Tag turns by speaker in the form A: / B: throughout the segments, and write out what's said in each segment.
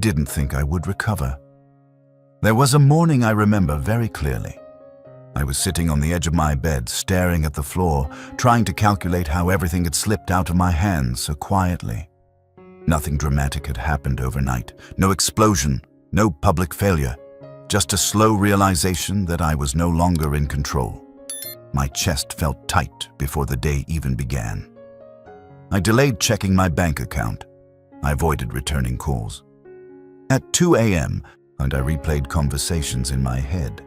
A: didn't think I would recover. There was a morning I remember very clearly. I was sitting on the edge of my bed, staring at the floor, trying to calculate how everything had slipped out of my hands so quietly. Nothing dramatic had happened overnight. No explosion, no public failure. Just a slow realization that I was no longer in control. My chest felt tight before the day even began. I delayed checking my bank account. I avoided returning calls. At 2 a.m., and I replayed conversations in my head.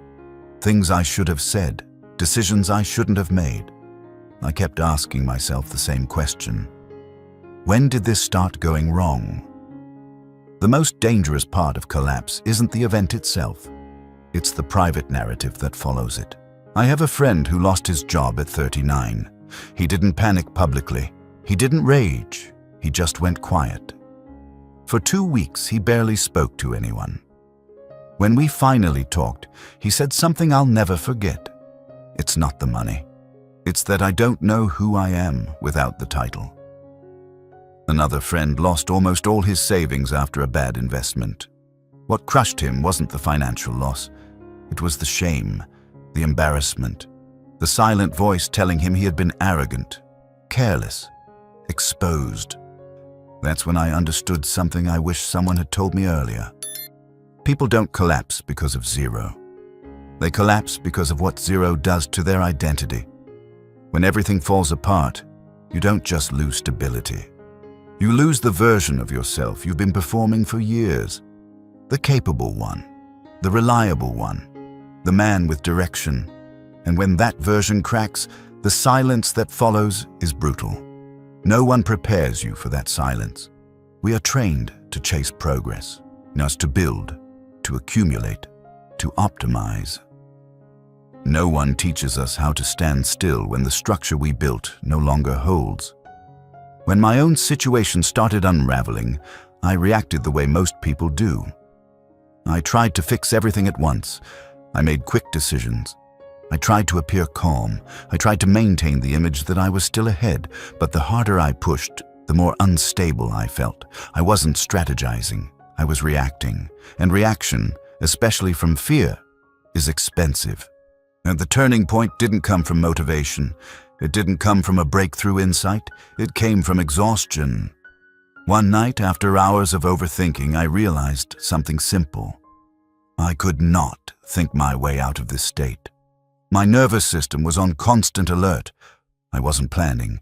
A: Things I should have said, decisions I shouldn't have made. I kept asking myself the same question. When did this start going wrong? The most dangerous part of collapse isn't the event itself. It's the private narrative that follows it. I have a friend who lost his job at 39. He didn't panic publicly. He didn't rage. He just went quiet. For 2 weeks, he barely spoke to anyone. When we finally talked, he said something I'll never forget. It's not the money. It's that I don't know who I am without the title. Another friend lost almost all his savings after a bad investment. What crushed him wasn't the financial loss. It was the shame, the embarrassment, the silent voice telling him he had been arrogant, careless, exposed. That's when I understood something I wish someone had told me earlier. People don't collapse because of zero. They collapse because of what zero does to their identity. When everything falls apart, you don't just lose stability. You lose the version of yourself you've been performing for years. The capable one, the reliable one, the man with direction. And when that version cracks, the silence that follows is brutal. No one prepares you for that silence. We are trained to chase progress, not to build, to accumulate, to optimize. No one teaches us how to stand still when the structure we built no longer holds. When my own situation started unraveling, I reacted the way most people do. I tried to fix everything at once. I made quick decisions. I tried to appear calm. I tried to maintain the image that I was still ahead, but the harder I pushed, the more unstable I felt. I wasn't strategizing. I was reacting, and reaction, especially from fear, is expensive. And the turning point didn't come from motivation. It didn't come from a breakthrough insight. It came from exhaustion. One night, after hours of overthinking, I realized something simple. I could not think my way out of this state. My nervous system was on constant alert. I wasn't planning.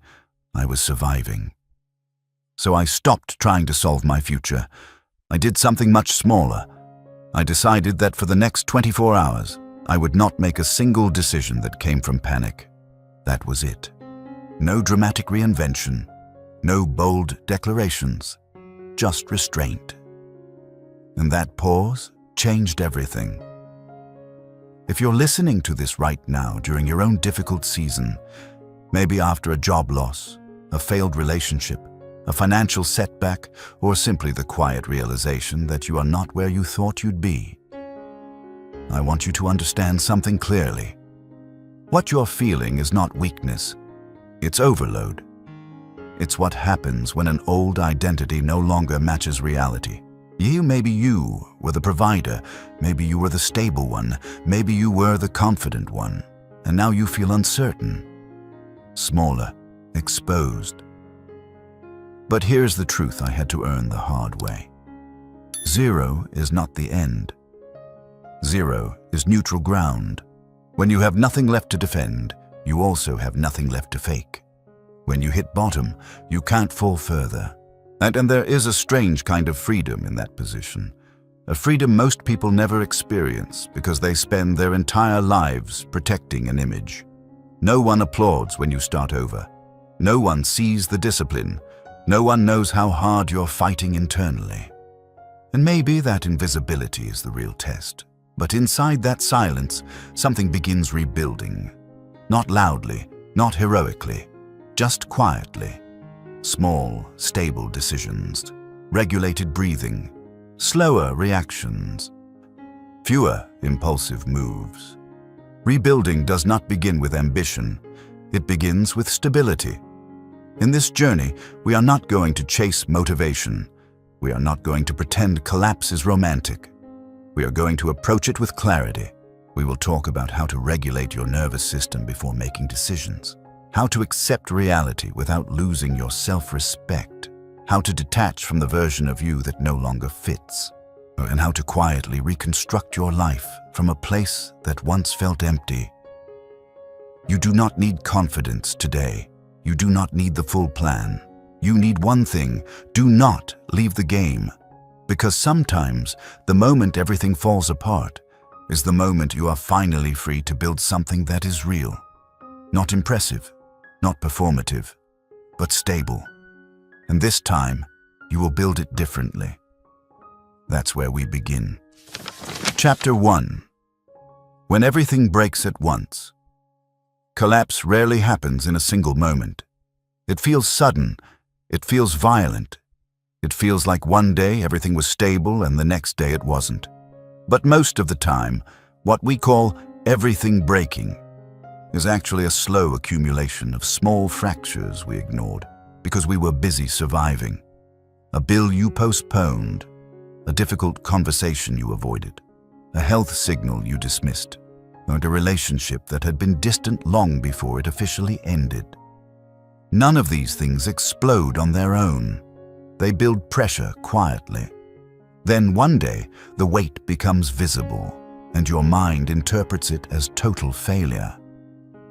A: I was surviving. So I stopped trying to solve my future. I did something much smaller. I decided that for the next 24 hours, I would not make a single decision that came from panic. That was it. No dramatic reinvention, no bold declarations, just restraint. And that pause changed everything. If you're listening to this right now during your own difficult season, maybe after a job loss, a failed relationship, a financial setback, or simply the quiet realization that you are not where you thought you'd be, I want you to understand something clearly. What you're feeling is not weakness, it's overload. It's what happens when an old identity no longer matches reality. Maybe you were the provider, maybe you were the stable one, maybe you were the confident one, and now you feel uncertain, smaller, exposed. But here's the truth I had to earn the hard way. Zero is not the end. Zero is neutral ground. When you have nothing left to defend, you also have nothing left to fake. When you hit bottom, you can't fall further. And there is a strange kind of freedom in that position. A freedom most people never experience because they spend their entire lives protecting an image. No one applauds when you start over. No one sees the discipline. No one knows how hard you're fighting internally. And maybe that invisibility is the real test. But inside that silence, something begins rebuilding. Not loudly, not heroically, just quietly. Small, stable decisions, regulated breathing, slower reactions, fewer impulsive moves. Rebuilding does not begin with ambition. It begins with stability. In this journey, we are not going to chase motivation. We are not going to pretend collapse is romantic. We are going to approach it with clarity. We will talk about how to regulate your nervous system before making decisions, how to accept reality without losing your self-respect, how to detach from the version of you that no longer fits, and how to quietly reconstruct your life from a place that once felt empty. You do not need confidence today. You do not need the full plan. You need one thing: do not leave the game. Because sometimes the moment everything falls apart is the moment you are finally free to build something that is real. Not impressive, not performative, but stable. And this time, you will build it differently. That's where we begin. Chapter 1. When everything breaks at once. Collapse rarely happens in a single moment. It feels sudden. It feels violent. It feels like one day everything was stable and the next day it wasn't. But most of the time, what we call everything breaking is actually a slow accumulation of small fractures we ignored because we were busy surviving. A bill you postponed, a difficult conversation you avoided, a health signal you dismissed, and a relationship that had been distant long before it officially ended. None of these things explode on their own. They build pressure quietly. Then one day, the weight becomes visible, and your mind interprets it as total failure.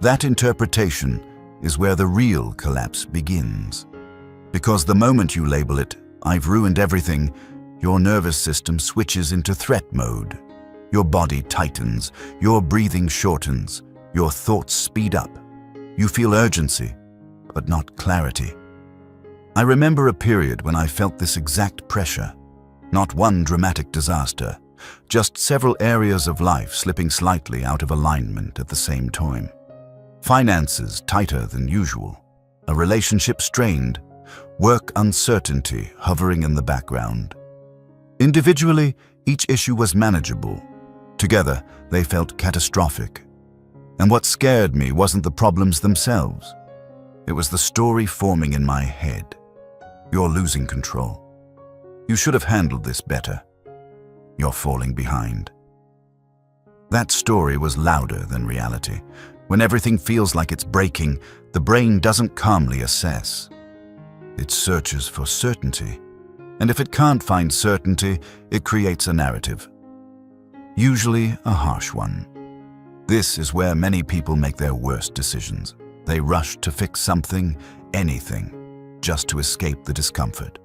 A: That interpretation is where the real collapse begins. Because the moment you label it, "I've ruined everything," your nervous system switches into threat mode. Your body tightens, your breathing shortens, your thoughts speed up. You feel urgency, but not clarity. I remember a period when I felt this exact pressure. Not one dramatic disaster, just several areas of life slipping slightly out of alignment at the same time. Finances tighter than usual, a relationship strained, work uncertainty hovering in the background. Individually, each issue was manageable. Together, they felt catastrophic. And what scared me wasn't the problems themselves. It was the story forming in my head. You're losing control. You should have handled this better. You're falling behind. That story was louder than reality. When everything feels like it's breaking, the brain doesn't calmly assess. It searches for certainty. And if it can't find certainty, it creates a narrative. Usually a harsh one. This is where many people make their worst decisions. They rush to fix something, anything, just to escape the discomfort.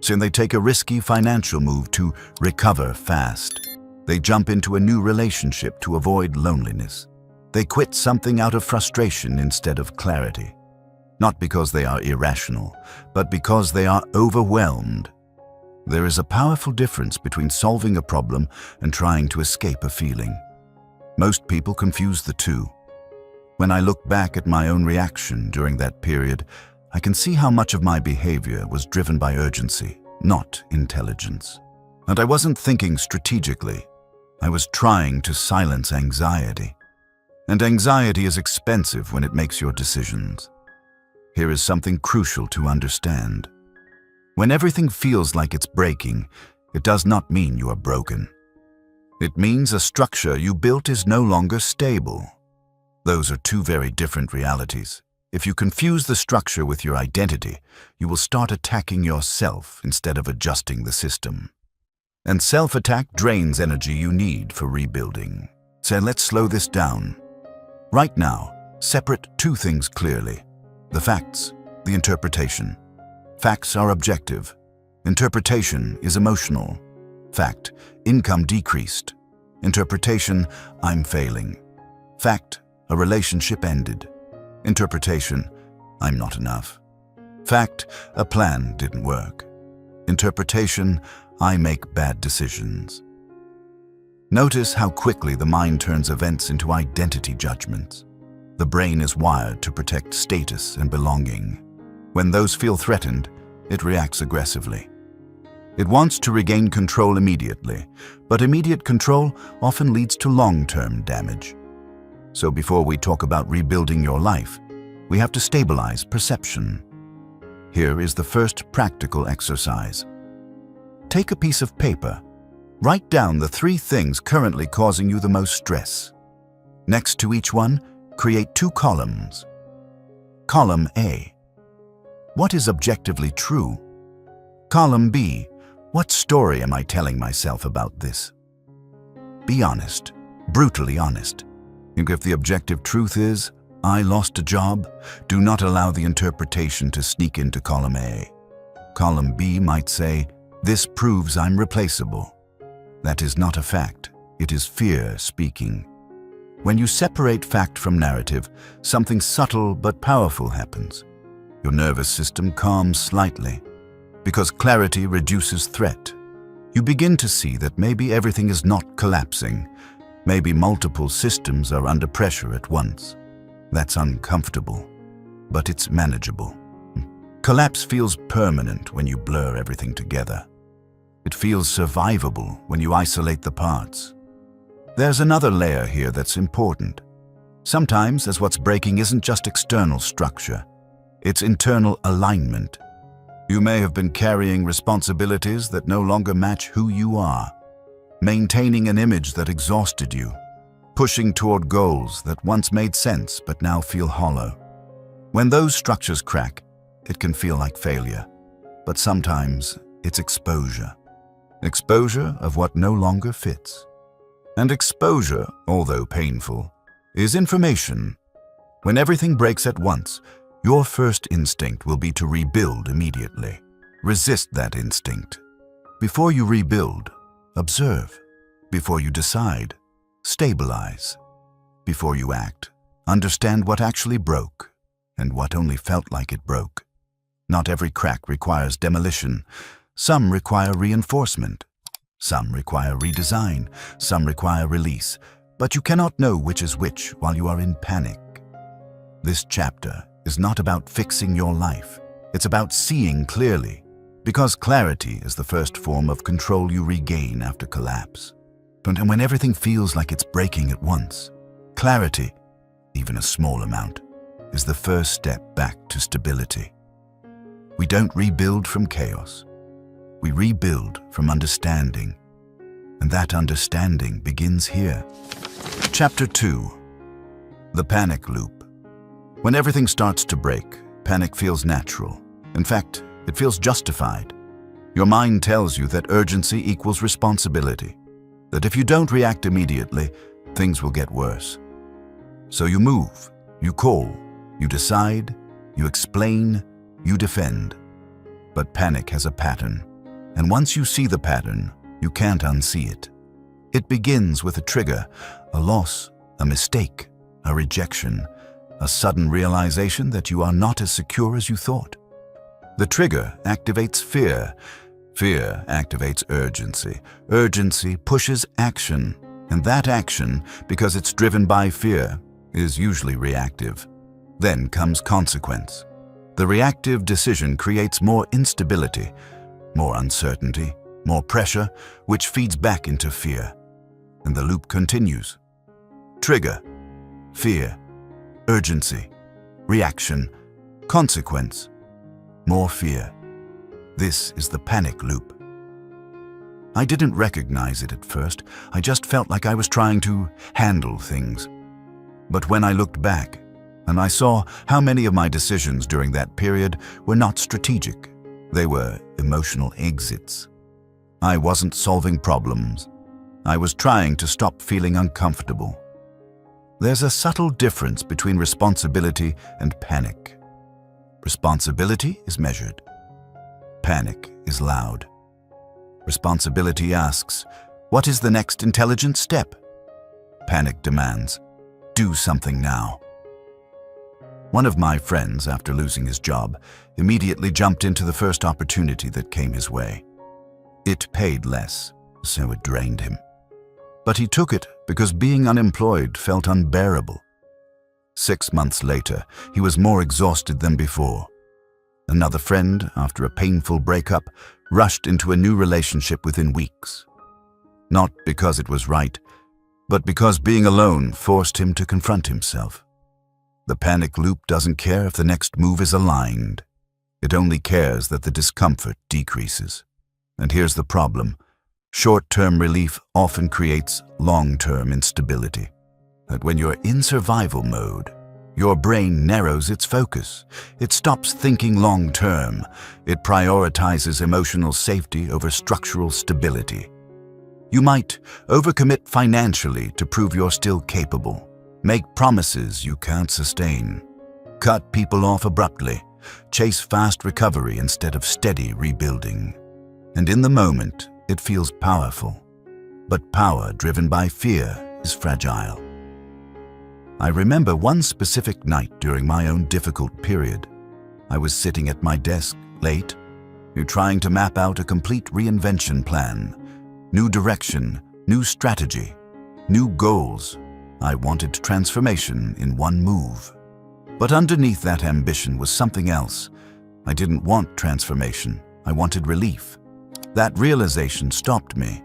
A: So they take a risky financial move to recover fast. They jump into a new relationship to avoid loneliness. They quit something out of frustration instead of clarity. Not because they are irrational, but because they are overwhelmed. There is a powerful difference between solving a problem and trying to escape a feeling. Most people confuse the two. When I look back at my own reaction during that period, I can see how much of my behavior was driven by urgency, not intelligence. And I wasn't thinking strategically. I was trying to silence anxiety. And anxiety is expensive when it makes your decisions. Here is something crucial to understand. When everything feels like it's breaking, it does not mean you are broken. It means a structure you built is no longer stable. Those are two very different realities. If you confuse the structure with your identity, you will start attacking yourself instead of adjusting the system. And self-attack drains energy you need for rebuilding. So let's slow this down. Right now, separate two things clearly: the facts, the interpretation. Facts are objective. Interpretation is emotional. Fact: income decreased. Interpretation: I'm failing. Fact: a relationship ended. Interpretation: I'm not enough. Fact: a plan didn't work. Interpretation: I make bad decisions. Notice how quickly the mind turns events into identity judgments. The brain is wired to protect status and belonging. When those feel threatened, it reacts aggressively. It wants to regain control immediately, but immediate control often leads to long-term damage. So before we talk about rebuilding your life, we have to stabilize perception. Here is the first practical exercise. Take a piece of paper. Write down the 3 things currently causing you the most stress. Next to each one, create 2 columns. Column A. What is objectively true? Column B. What story am I telling myself about this? Be honest, brutally honest. If the objective truth is, I lost a job, do not allow the interpretation to sneak into column A. Column B might say, this proves I'm replaceable. That is not a fact, it is fear speaking. When you separate fact from narrative, something subtle but powerful happens. Your nervous system calms slightly, because clarity reduces threat. You begin to see that maybe everything is not collapsing. Maybe multiple systems are under pressure at once. That's uncomfortable, but it's manageable. Collapse feels permanent when you blur everything together. It feels survivable when you isolate the parts. There's another layer here that's important. Sometimes, as what's breaking isn't just external structure, it's internal alignment. You may have been carrying responsibilities that no longer match who you are, maintaining an image that exhausted you, pushing toward goals that once made sense but now feel hollow. When those structures crack, it can feel like failure, but sometimes it's exposure. Exposure of what no longer fits. And exposure, although painful, is information. When everything breaks at once, your first instinct will be to rebuild immediately. Resist that instinct. Before you rebuild, observe. Before you decide, stabilize. Before you act, understand what actually broke and what only felt like it broke. Not every crack requires demolition. Some require reinforcement. Some require redesign. Some require release. But you cannot know which is which while you are in panic. This chapter is not about fixing your life. It's about seeing clearly, because clarity is the first form of control you regain after collapse. And when everything feels like it's breaking at once, clarity, even a small amount, is the first step back to stability. We don't rebuild from chaos. We rebuild from understanding. And that understanding begins here. Chapter 2. The Panic Loop. When everything starts to break, panic feels natural. In fact, it feels justified. Your mind tells you that urgency equals responsibility, that if you don't react immediately, things will get worse. So you move, you call, you decide, you explain, you defend. But panic has a pattern, and once you see the pattern, you can't unsee it. It begins with a trigger, a loss, a mistake, a rejection, a sudden realization that you are not as secure as you thought. The trigger activates fear. Fear activates urgency. Urgency pushes action, and that action, because it's driven by fear, is usually reactive. Then comes consequence. The reactive decision creates more instability, more uncertainty, more pressure, which feeds back into fear. And the loop continues. Trigger, fear, urgency, reaction, consequence, more fear. This is the panic loop. I didn't recognize it at first. I just felt like I was trying to handle things. But when I looked back, and I saw how many of my decisions during that period were not strategic, they were emotional exits. I wasn't solving problems. I was trying to stop feeling uncomfortable. There's a subtle difference between responsibility and panic. Responsibility is measured. Panic is loud. Responsibility asks, what is the next intelligent step? Panic demands, do something now. One of my friends, after losing his job, immediately jumped into the first opportunity that came his way. It paid less, so it drained him. But he took it because being unemployed felt unbearable. 6 months later, he was more exhausted than before. Another friend, after a painful breakup, rushed into a new relationship within weeks. Not because it was right, but because being alone forced him to confront himself. The panic loop doesn't care if the next move is aligned. It only cares that the discomfort decreases. And here's the problem. Short-term relief often creates long-term instability. That when you're in survival mode, your brain narrows its focus. It stops thinking long-term. It prioritizes emotional safety over structural stability. You might overcommit financially to prove you're still capable. Make promises you can't sustain. Cut people off abruptly. Chase fast recovery instead of steady rebuilding. And in the moment, it feels powerful. But power driven by fear is fragile. I remember one specific night during my own difficult period. I was sitting at my desk, late, trying to map out a complete reinvention plan. New direction, new strategy, new goals. I wanted transformation in one move. But underneath that ambition was something else. I didn't want transformation. I wanted relief. That realization stopped me.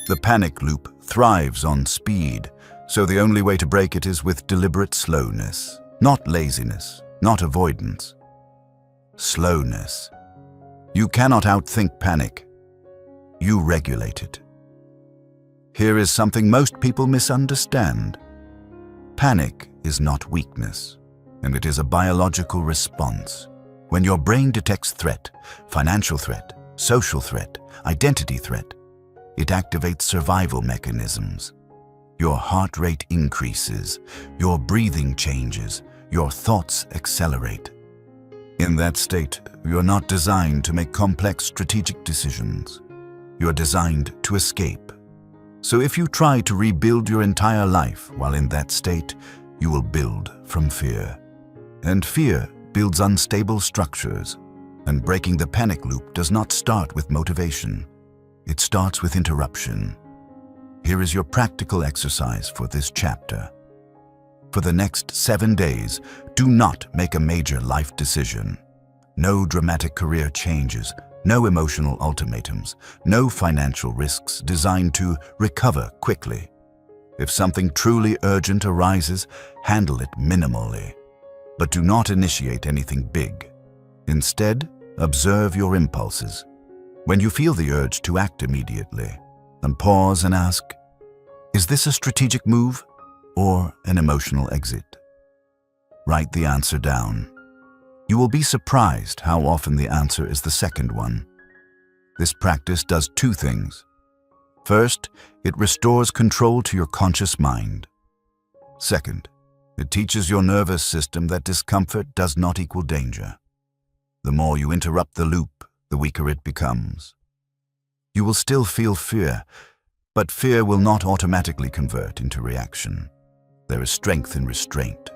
A: The panic loop thrives on speed, so the only way to break it is with deliberate slowness. Not laziness, not avoidance. Slowness. You cannot outthink panic. You regulate it. Here is something most people misunderstand. Panic is not weakness, and it is a biological response. When your brain detects threat, financial threat, social threat, identity threat, it activates survival mechanisms. Your heart rate increases, your breathing changes, your thoughts accelerate. In that state, you're not designed to make complex strategic decisions. You're designed to escape. So if you try to rebuild your entire life while in that state, you will build from fear. And fear builds unstable structures. And breaking the panic loop does not start with motivation. It starts with interruption. Here is your practical exercise for this chapter. For the next 7 days, do not make a major life decision. No dramatic career changes, no emotional ultimatums, no financial risks designed to recover quickly. If something truly urgent arises, handle it minimally. But do not initiate anything big. Instead, observe your impulses. When you feel the urge to act immediately, then pause and ask, is this a strategic move or an emotional exit? Write the answer down. You will be surprised how often the answer is the second one. This practice does 2 things. First, it restores control to your conscious mind. Second, it teaches your nervous system that discomfort does not equal danger. The more you interrupt the loop, the weaker it becomes. You will still feel fear, but fear will not automatically convert into reaction. There is strength in restraint,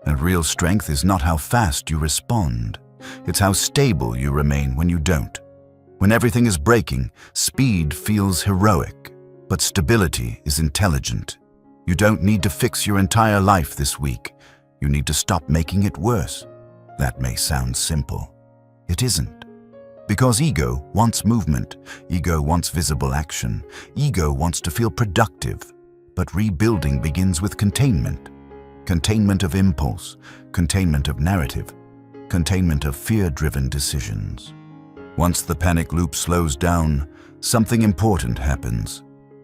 A: and real strength is not how fast you respond. It's how stable you remain when you don't. When everything is breaking, speed feels heroic, but stability is intelligent. You don't need to fix your entire life this week. You need to stop making it worse. That may sound simple. It isn't. Because ego wants movement, ego wants visible action, ego wants to feel productive. But rebuilding begins with containment. Containment of impulse, containment of narrative, containment of fear-driven decisions. Once the panic loop slows down, something important happens.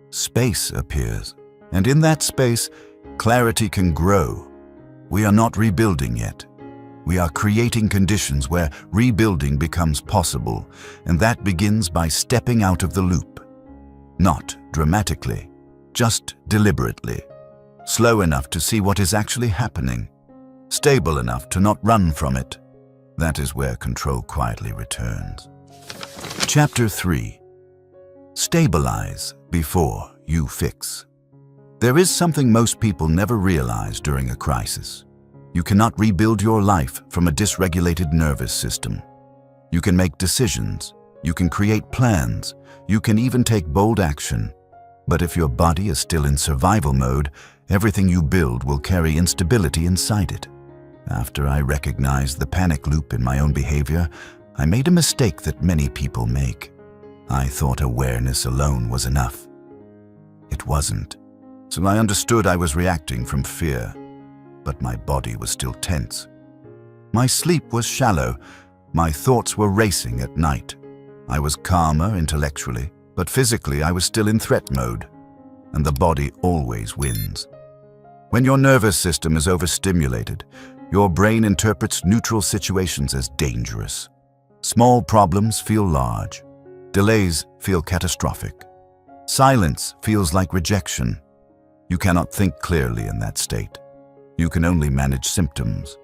A: Space appears, and in that space, clarity can grow. We are not rebuilding yet. We are creating conditions where rebuilding becomes possible, and that begins by stepping out of the loop. Not dramatically, just deliberately. Slow enough to see what is actually happening. Stable enough to not run from it. That is where control quietly returns. Chapter 3. Stabilize before you fix. There is something most people never realize during a crisis. You cannot rebuild your life from a dysregulated nervous system. You can make decisions, you can create plans, you can even take bold action. But if your body is still in survival mode, everything you build will carry instability inside it. After I recognized the panic loop in my own behavior, I made a mistake that many people make. I thought awareness alone was enough. It wasn't. So I understood I was reacting from fear, but my body was still tense. My sleep was shallow. My thoughts were racing at night. I was calmer intellectually, but physically I was still in threat mode, and the body always wins. When your nervous system is overstimulated, your brain interprets neutral situations as dangerous. Small problems feel large. Delays feel catastrophic. Silence feels like rejection. You cannot think clearly in that state. You can only manage symptoms.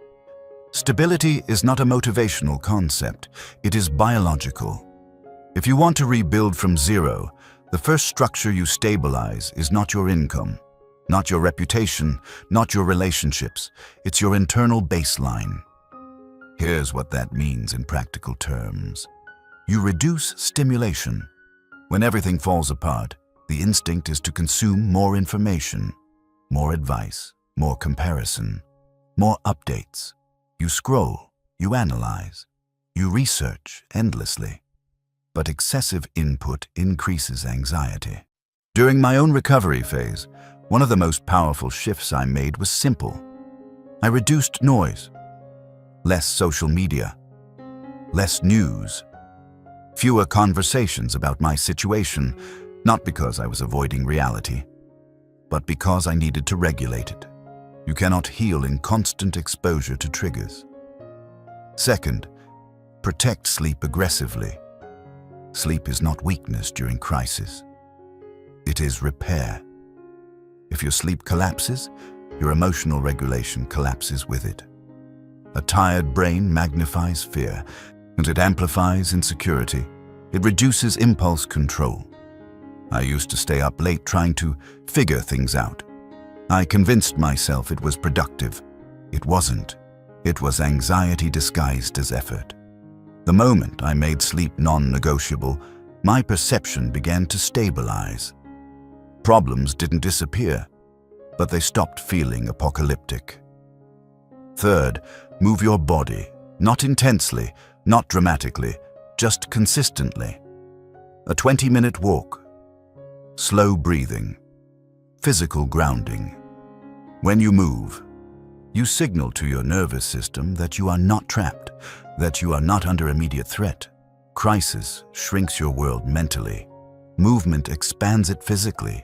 A: Stability is not a motivational concept. It is biological. If you want to rebuild from zero, the first structure you stabilize is not your income, not your reputation, not your relationships. It's your internal baseline. Here's what that means in practical terms. You reduce stimulation. When everything falls apart, the instinct is to consume more information, more advice, more comparison, more updates. You scroll, you analyze, you research endlessly. But excessive input increases anxiety. During my own recovery phase, one of the most powerful shifts I made was simple. I reduced noise, less social media, less news, fewer conversations about my situation, not because I was avoiding reality, but because I needed to regulate it. You cannot heal in constant exposure to triggers. Second, protect sleep aggressively. Sleep is not weakness during crisis. It is repair. If your sleep collapses, your emotional regulation collapses with it. A tired brain magnifies fear, and it amplifies insecurity. It reduces impulse control. I used to stay up late trying to figure things out. I convinced myself it was productive. It wasn't. It was anxiety disguised as effort. The moment I made sleep non-negotiable, my perception began to stabilize. Problems didn't disappear, but they stopped feeling apocalyptic. Third, move your body, not intensely, not dramatically, just consistently. A 20-minute walk, slow breathing, physical grounding. When you move, you signal to your nervous system that you are not trapped, that you are not under immediate threat. Crisis shrinks your world mentally. Movement expands it physically.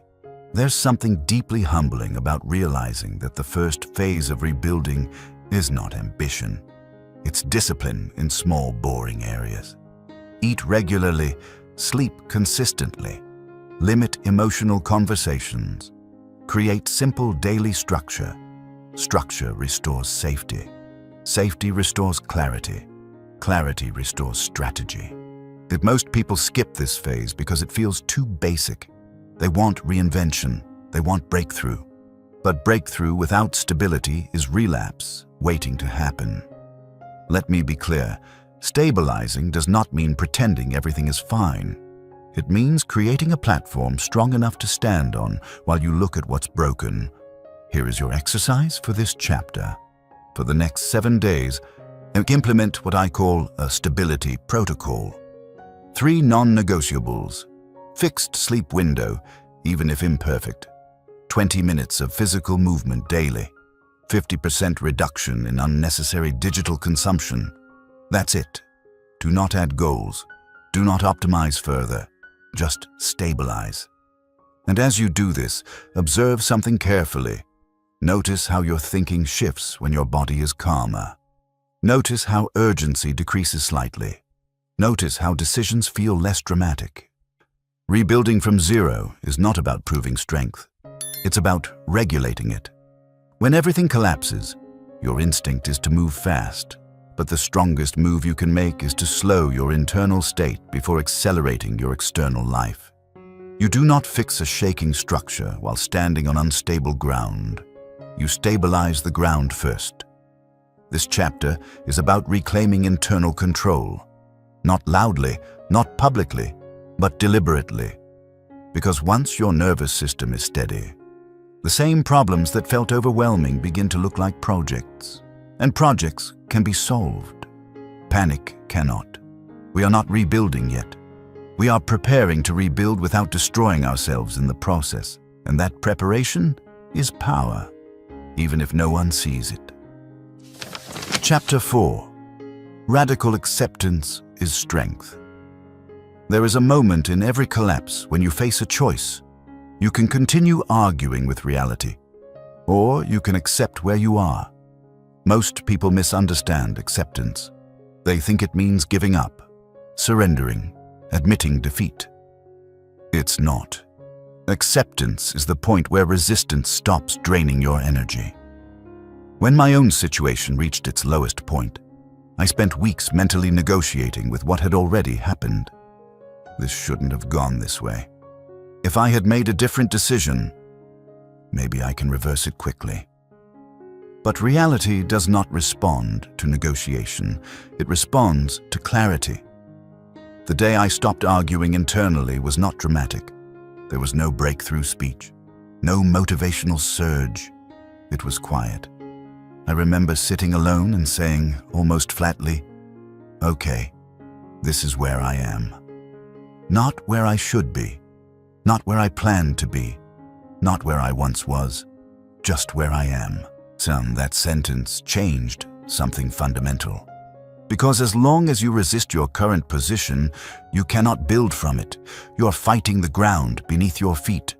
A: There's something deeply humbling about realizing that the first phase of rebuilding is not ambition. It's discipline in small, boring areas. Eat regularly, sleep consistently, limit emotional conversations, create simple daily structure. Structure restores safety. Safety restores clarity. Clarity restores strategy. That most people skip this phase because it feels too basic. They want reinvention. They want breakthrough. But breakthrough without stability is relapse, waiting to happen. Let me be clear. Stabilizing does not mean pretending everything is fine. It means creating a platform strong enough to stand on while you look at what's broken. Here is your exercise for this chapter. For the next 7 days, implement what I call a stability protocol. 3 non-negotiables. Fixed sleep window, even if imperfect. 20 minutes of physical movement daily. 50% reduction in unnecessary digital consumption. That's it. Do not add goals. Do not optimize further. Just stabilize. And as you do this, observe something carefully. Notice how your thinking shifts when your body is calmer. Notice how urgency decreases slightly. Notice how decisions feel less dramatic. Rebuilding from zero is not about proving strength. It's about regulating it. When everything collapses, your instinct is to move fast, but the strongest move you can make is to slow your internal state before accelerating your external life. You do not fix a shaking structure while standing on unstable ground. You stabilize the ground first. This chapter is about reclaiming internal control. Not loudly, not publicly, but deliberately. Because once your nervous system is steady, the same problems that felt overwhelming begin to look like projects. And projects can be solved. Panic cannot. We are not rebuilding yet. We are preparing to rebuild without destroying ourselves in the process. And that preparation is power, even if no one sees it. Chapter 4. Radical acceptance is strength. There is a moment in every collapse when you face a choice. You can continue arguing with reality, or you can accept where you are. Most people misunderstand acceptance. They think it means giving up, surrendering, admitting defeat. It's not. Acceptance is the point where resistance stops draining your energy. When my own situation reached its lowest point, I spent weeks mentally negotiating with what had already happened. This shouldn't have gone this way. If I had made a different decision, maybe I can reverse it quickly. But reality does not respond to negotiation. It responds to clarity. The day I stopped arguing internally was not dramatic. There was no breakthrough speech, no motivational surge. It was quiet. I remember sitting alone and saying, almost flatly, "Okay, this is where I am. Not where I should be, not where I planned to be, not where I once was, just where I am." That sentence changed something fundamental. Because as long as you resist your current position, you cannot build from it. You are fighting the ground beneath your feet.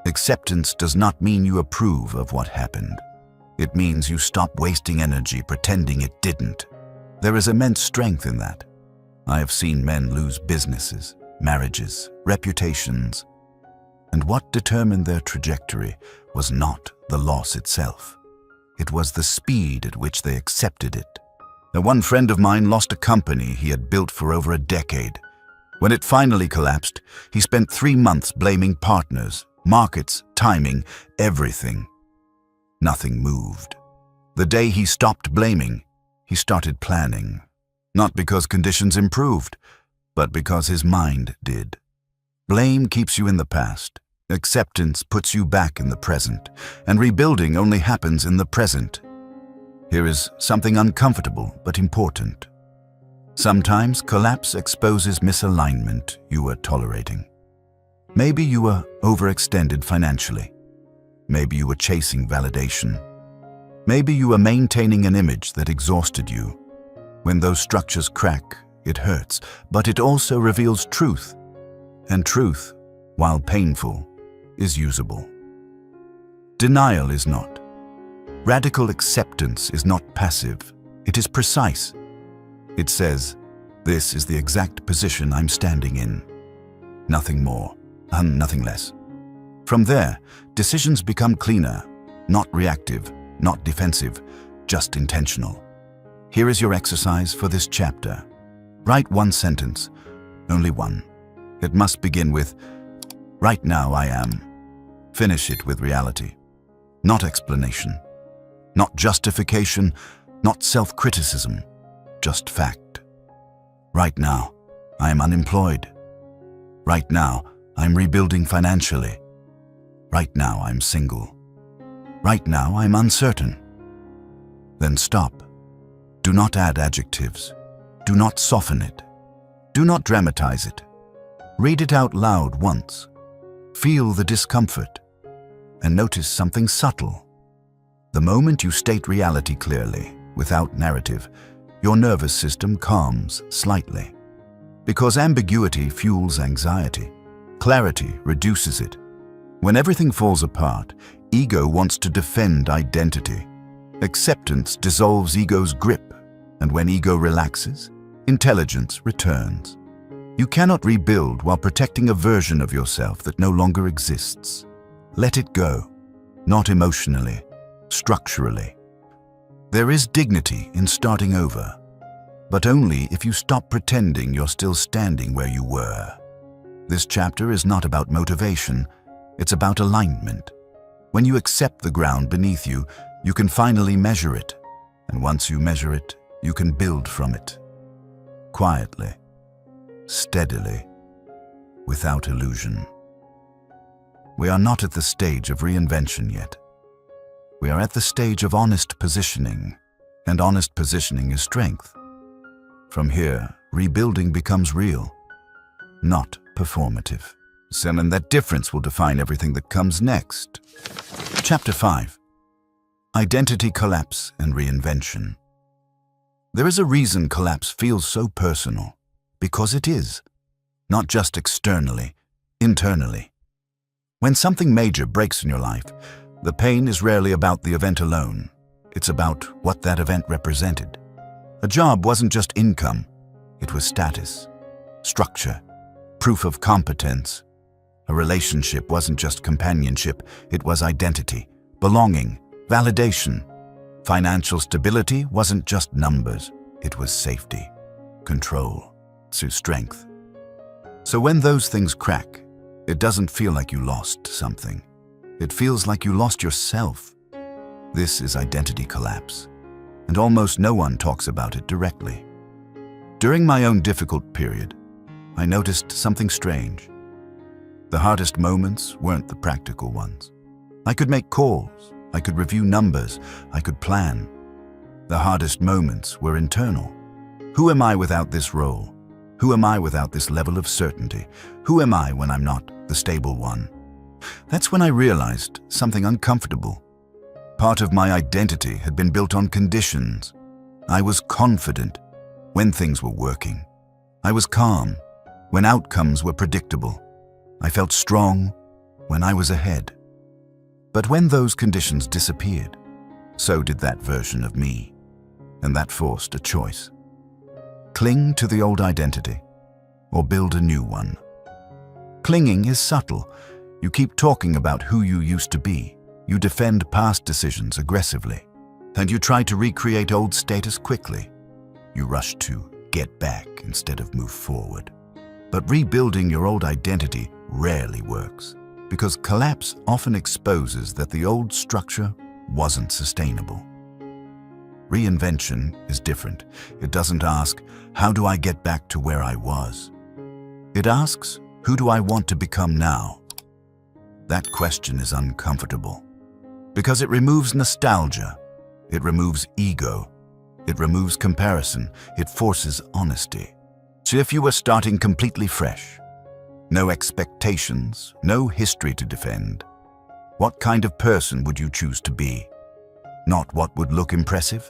A: Acceptance does not mean you approve of what happened. It means you stop wasting energy pretending it didn't. There is immense strength in that. I have seen men lose businesses, marriages, reputations, and what determined their trajectory was not the loss itself. It was the speed at which they accepted it. Now, one friend of mine lost a company he had built for over a decade. When it finally collapsed, he spent 3 months blaming partners, markets, timing, everything. Nothing moved. The day he stopped blaming, he started planning. Not because conditions improved, but because his mind did. Blame keeps you in the past. Acceptance puts you back in the present, and rebuilding only happens in the present. Here is something uncomfortable but important. Sometimes collapse exposes misalignment you were tolerating. Maybe you were overextended financially. Maybe you were chasing validation. Maybe you were maintaining an image that exhausted you. When those structures crack, it hurts, but it also reveals truth. And truth, while painful, is usable. Denial is not. Radical acceptance is not passive. It is precise. It says, "This is the exact position I'm standing in." Nothing more, and nothing less. From there, decisions become cleaner, not reactive, not defensive, just intentional. Here is your exercise for this chapter. Write one sentence, only one. It must begin with, "Right now I am." Finish it with reality. Not explanation, not justification, not self-criticism, just fact. Right now, I am unemployed. Right now, I'm rebuilding financially. Right now, I'm single. Right now, I'm uncertain. Then stop. Do not add adjectives. Do not soften it. Do not dramatize it. Read it out loud once. Feel the discomfort. And notice something subtle. The moment you state reality clearly, without narrative, your nervous system calms slightly. Because ambiguity fuels anxiety. Clarity reduces it. When everything falls apart, ego wants to defend identity. Acceptance dissolves ego's grip, and when ego relaxes, intelligence returns. You cannot rebuild while protecting a version of yourself that no longer exists. Let it go, not emotionally, structurally. There is dignity in starting over, but only if you stop pretending you're still standing where you were. This chapter is not about motivation, it's about alignment. When you accept the ground beneath you, you can finally measure it, and once you measure it, you can build from it. Quietly, steadily, without illusion. We are not at the stage of reinvention yet. We are at the stage of honest positioning, and honest positioning is strength. From here, rebuilding becomes real, not performative. And that difference will define everything that comes next. Chapter 5. Identity Collapse and Reinvention. There is a reason collapse feels so personal, because it is. not just externally, internally. When something major breaks in your life, the pain is rarely about the event alone. It's about what that event represented. A job wasn't just income, it was status, structure, proof of competence. A relationship wasn't just companionship, it was identity, belonging, validation. Financial stability wasn't just numbers, it was safety, control, strength. So when those things crack, it doesn't feel like you lost something. It feels like you lost yourself. This is identity collapse, and almost no one talks about it directly. During my own difficult period, I noticed something strange. The hardest moments weren't the practical ones. I could make calls, I could review numbers, I could plan. The hardest moments were internal. Who am I without this role? Who am I without this level of certainty? Who am I when I'm not the stable one? That's when I realized something uncomfortable. Part of my identity had been built on conditions. I was confident when things were working. I was calm when outcomes were predictable. I felt strong when I was ahead. But when those conditions disappeared, so did that version of me, and that forced a choice. Cling to the old identity, or build a new one. Clinging is subtle. You keep talking about who you used to be. You defend past decisions aggressively, and you try to recreate old status quickly. You rush to get back instead of move forward. But rebuilding your old identity rarely works, because collapse often exposes that the old structure wasn't sustainable. Reinvention is different. It doesn't ask, how do I get back to where I was? It asks, who do I want to become now? That question is uncomfortable, because it removes nostalgia, it removes ego, it removes comparison, it forces honesty. So if you were starting completely fresh, no expectations, no history to defend, what kind of person would you choose to be? Not what would look impressive?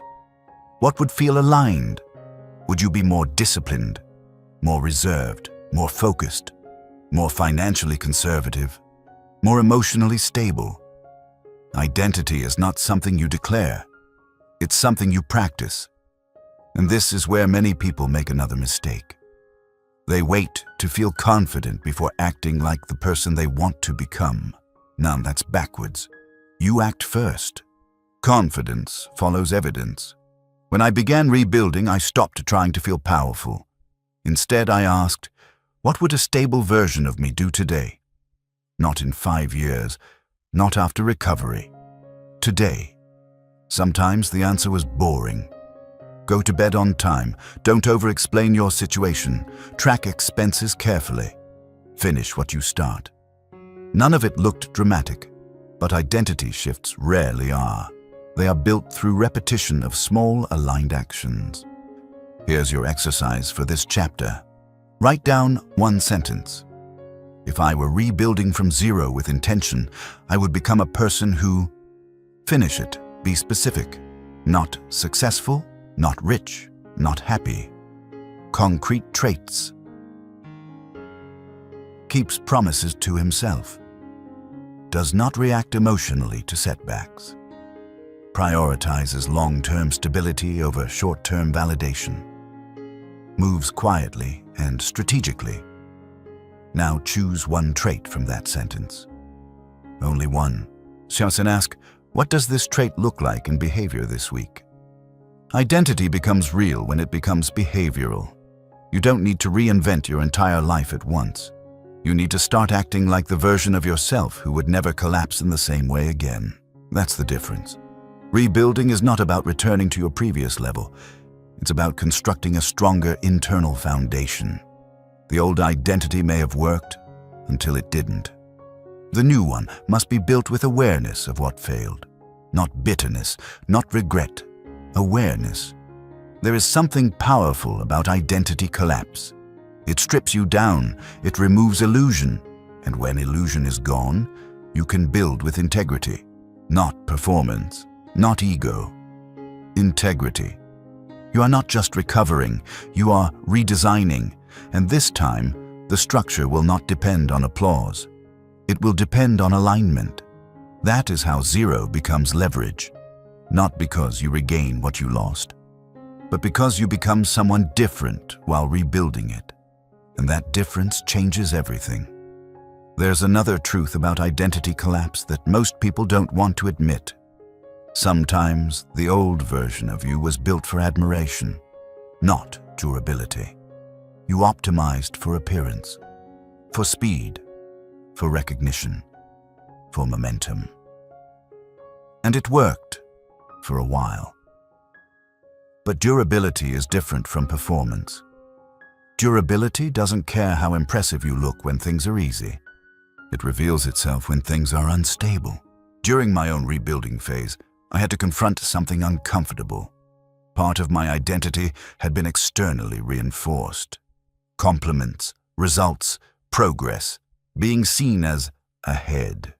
A: What would feel aligned? Would you be more disciplined, more reserved, more focused, more financially conservative, more emotionally stable? Identity is not something you declare. It's something you practice. And this is where many people make another mistake. They wait to feel confident before acting like the person they want to become. Now that's backwards. You act first. Confidence follows evidence. When I began rebuilding, I stopped trying to feel powerful. Instead, I asked, what would a stable version of me do today? Not in 5 years, not after recovery. Today. Sometimes the answer was boring. Go to bed on time. Don't over-explain your situation. Track expenses carefully. Finish what you start. None of it looked dramatic, but identity shifts rarely are. They are built through repetition of small, aligned actions. Here's your exercise for this chapter. Write down one sentence. If I were rebuilding from zero with intention, I would become a person who... Finish it. Be specific. Not successful, not rich, not happy. Concrete traits. Keeps promises to himself. Does not react emotionally to setbacks. Prioritizes long-term stability over short-term validation. Moves quietly and strategically. Now choose one trait from that sentence. Only one. And ask, what does this trait look like in behavior this week? Identity becomes real when it becomes behavioral. You don't need to reinvent your entire life at once. You need to start acting like the version of yourself who would never collapse in the same way again. That's the difference. Rebuilding is not about returning to your previous level. It's about constructing a stronger internal foundation. The old identity may have worked until it didn't. The new one must be built with awareness of what failed. Not bitterness, not regret. Awareness. There is something powerful about identity collapse. It strips you down, it removes illusion, and when illusion is gone, you can build with integrity, not performance, not ego. Integrity. You are not just recovering, you are redesigning, and this time, The structure will not depend on applause. It will depend on alignment. That is how zero becomes leverage, not because you regain what you lost, but because you become someone different while rebuilding it. And that difference changes everything. There's another truth about identity collapse that most people don't want to admit. Sometimes the old version of you was built for admiration, not durability. You optimized for appearance, for speed, for recognition, for momentum. And it worked for a while. But durability is different from performance. Durability doesn't care how impressive you look when things are easy. It reveals itself when things are unstable. During my own rebuilding phase, I had to confront something uncomfortable. Part of my identity had been externally reinforced. Compliments, results, progress, being seen as ahead.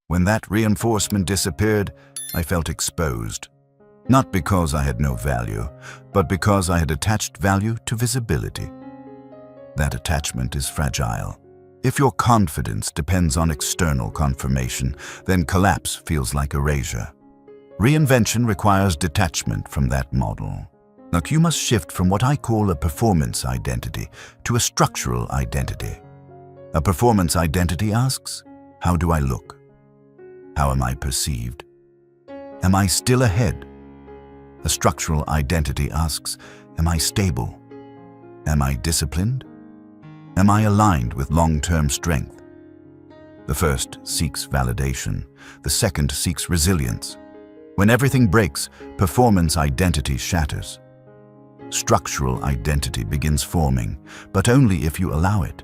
A: When that reinforcement disappeared, I felt exposed. Not because I had no value, but because I had attached value to visibility. That attachment is fragile. If your confidence depends on external confirmation, then collapse feels like erasure. Reinvention requires detachment from that model. Now, you must shift from what I call a performance identity to a structural identity. A performance identity asks, how do I look? How am I perceived? Am I still ahead? A structural identity asks, am I stable? Am I disciplined? Am I aligned with long-term strength? The first seeks validation. The second seeks resilience. When everything breaks, performance identity shatters. Structural identity begins forming, but only if you allow it.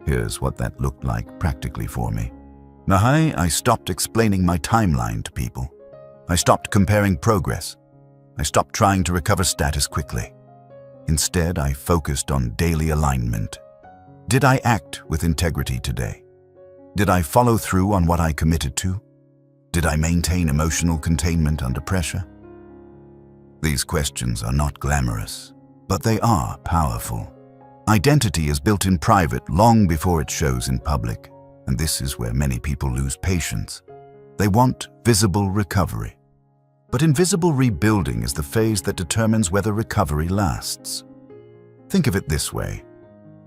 A: Here's what that looked like practically for me. I stopped explaining my timeline to people. I stopped comparing progress. I stopped trying to recover status quickly. Instead, I focused on daily alignment. Did I act with integrity today? Did I follow through on what I committed to? Did I maintain emotional containment under pressure? These questions are not glamorous, but they are powerful. Identity is built in private long before it shows in public, and this is where many people lose patience. They want visible recovery. But invisible rebuilding is the phase that determines whether recovery lasts. Think of it this way.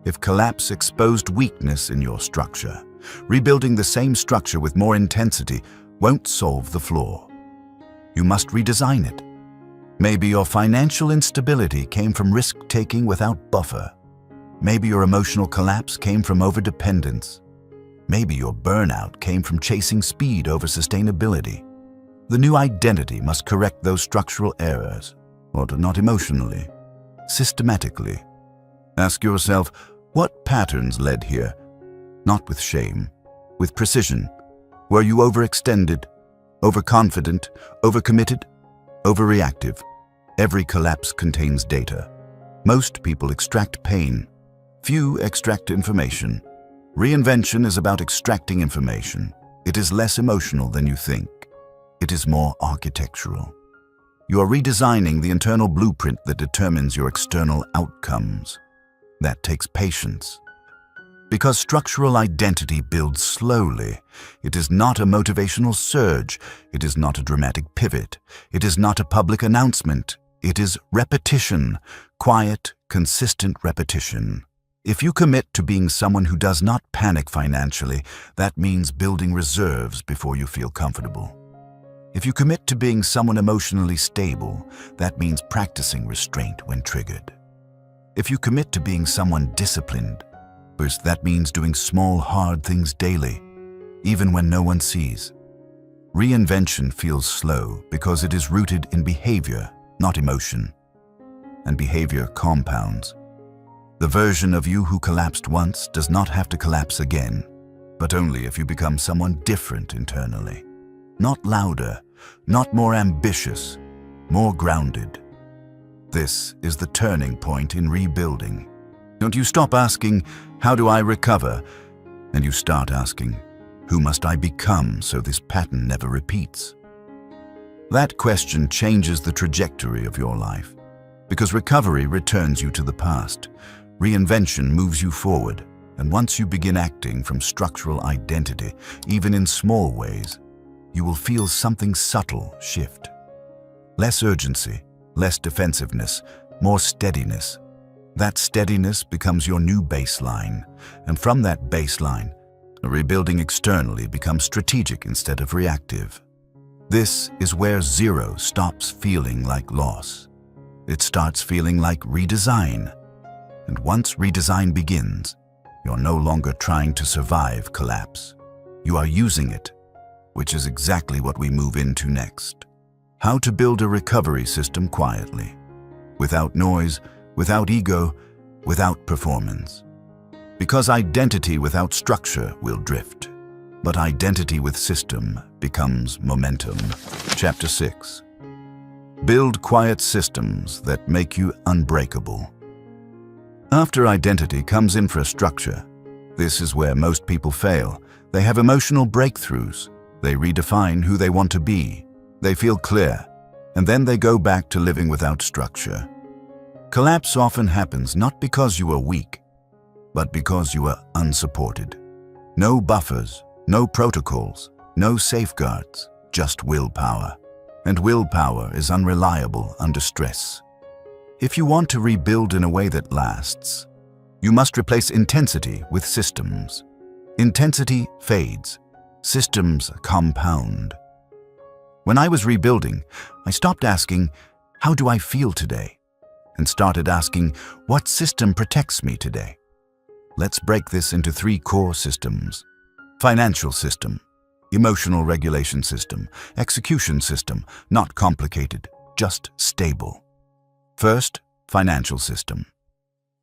A: If collapse exposed weakness in your structure, rebuilding the same structure with more intensity won't solve the flaw. You must redesign it. Maybe your financial instability came from risk-taking without buffer. Maybe your emotional collapse came from overdependence. Maybe your burnout came from chasing speed over sustainability. The new identity must correct those structural errors, or not emotionally, systematically. Ask yourself, what patterns led here? Not with shame, with precision. Were you overextended, overconfident, overcommitted, overreactive? Every collapse contains data. Most people extract pain. Few extract information. Reinvention is about extracting information. It is less emotional than you think. It is more architectural. You are redesigning the internal blueprint that determines your external outcomes. That takes patience. Because structural identity builds slowly. It is not a motivational surge. It is not a dramatic pivot. It is not a public announcement. It is repetition, quiet, consistent repetition. If you commit to being someone who does not panic financially, that means building reserves before you feel comfortable. If you commit to being someone emotionally stable, that means practicing restraint when triggered. If you commit to being someone disciplined, that means doing small, hard things daily, even when no one sees. Reinvention feels slow because it is rooted in behavior, not emotion. And behavior compounds. The version of you who collapsed once does not have to collapse again, but only if you become someone different internally. Not louder, not more ambitious, more grounded. This is the turning point in rebuilding. Don't you stop asking, how do I recover? And you start asking, who must I become so this pattern never repeats? That question changes the trajectory of your life, because recovery returns you to the past. Reinvention moves you forward, and once you begin acting from structural identity, even in small ways, you will feel something subtle shift. Less urgency, less defensiveness, more steadiness. That steadiness becomes your new baseline, and from that baseline, rebuilding externally becomes strategic instead of reactive. This is where zero stops feeling like loss. It starts feeling like redesign. And once redesign begins, you're no longer trying to survive collapse. You are using it, which is exactly what we move into next. How to build a recovery system quietly, without noise, without ego, without performance. Because identity without structure will drift, but identity with system becomes momentum. Chapter 6. Build quiet systems that make you unbreakable. After identity comes infrastructure. This is where most people fail. They have emotional breakthroughs. They redefine who they want to be. They feel clear, and then they go back to living without structure. Collapse often happens not because you are weak, but because you are unsupported. No buffers, no protocols, no safeguards, just willpower. And willpower is unreliable under stress. If you want to rebuild in a way that lasts, you must replace intensity with systems. Intensity fades. Systems compound. When I was rebuilding, I stopped asking, "How do I feel today?" and started asking, "What system protects me today?" Let's break this into 3 core systems. Financial system, emotional regulation system, execution system, not complicated, just stable. First, financial system.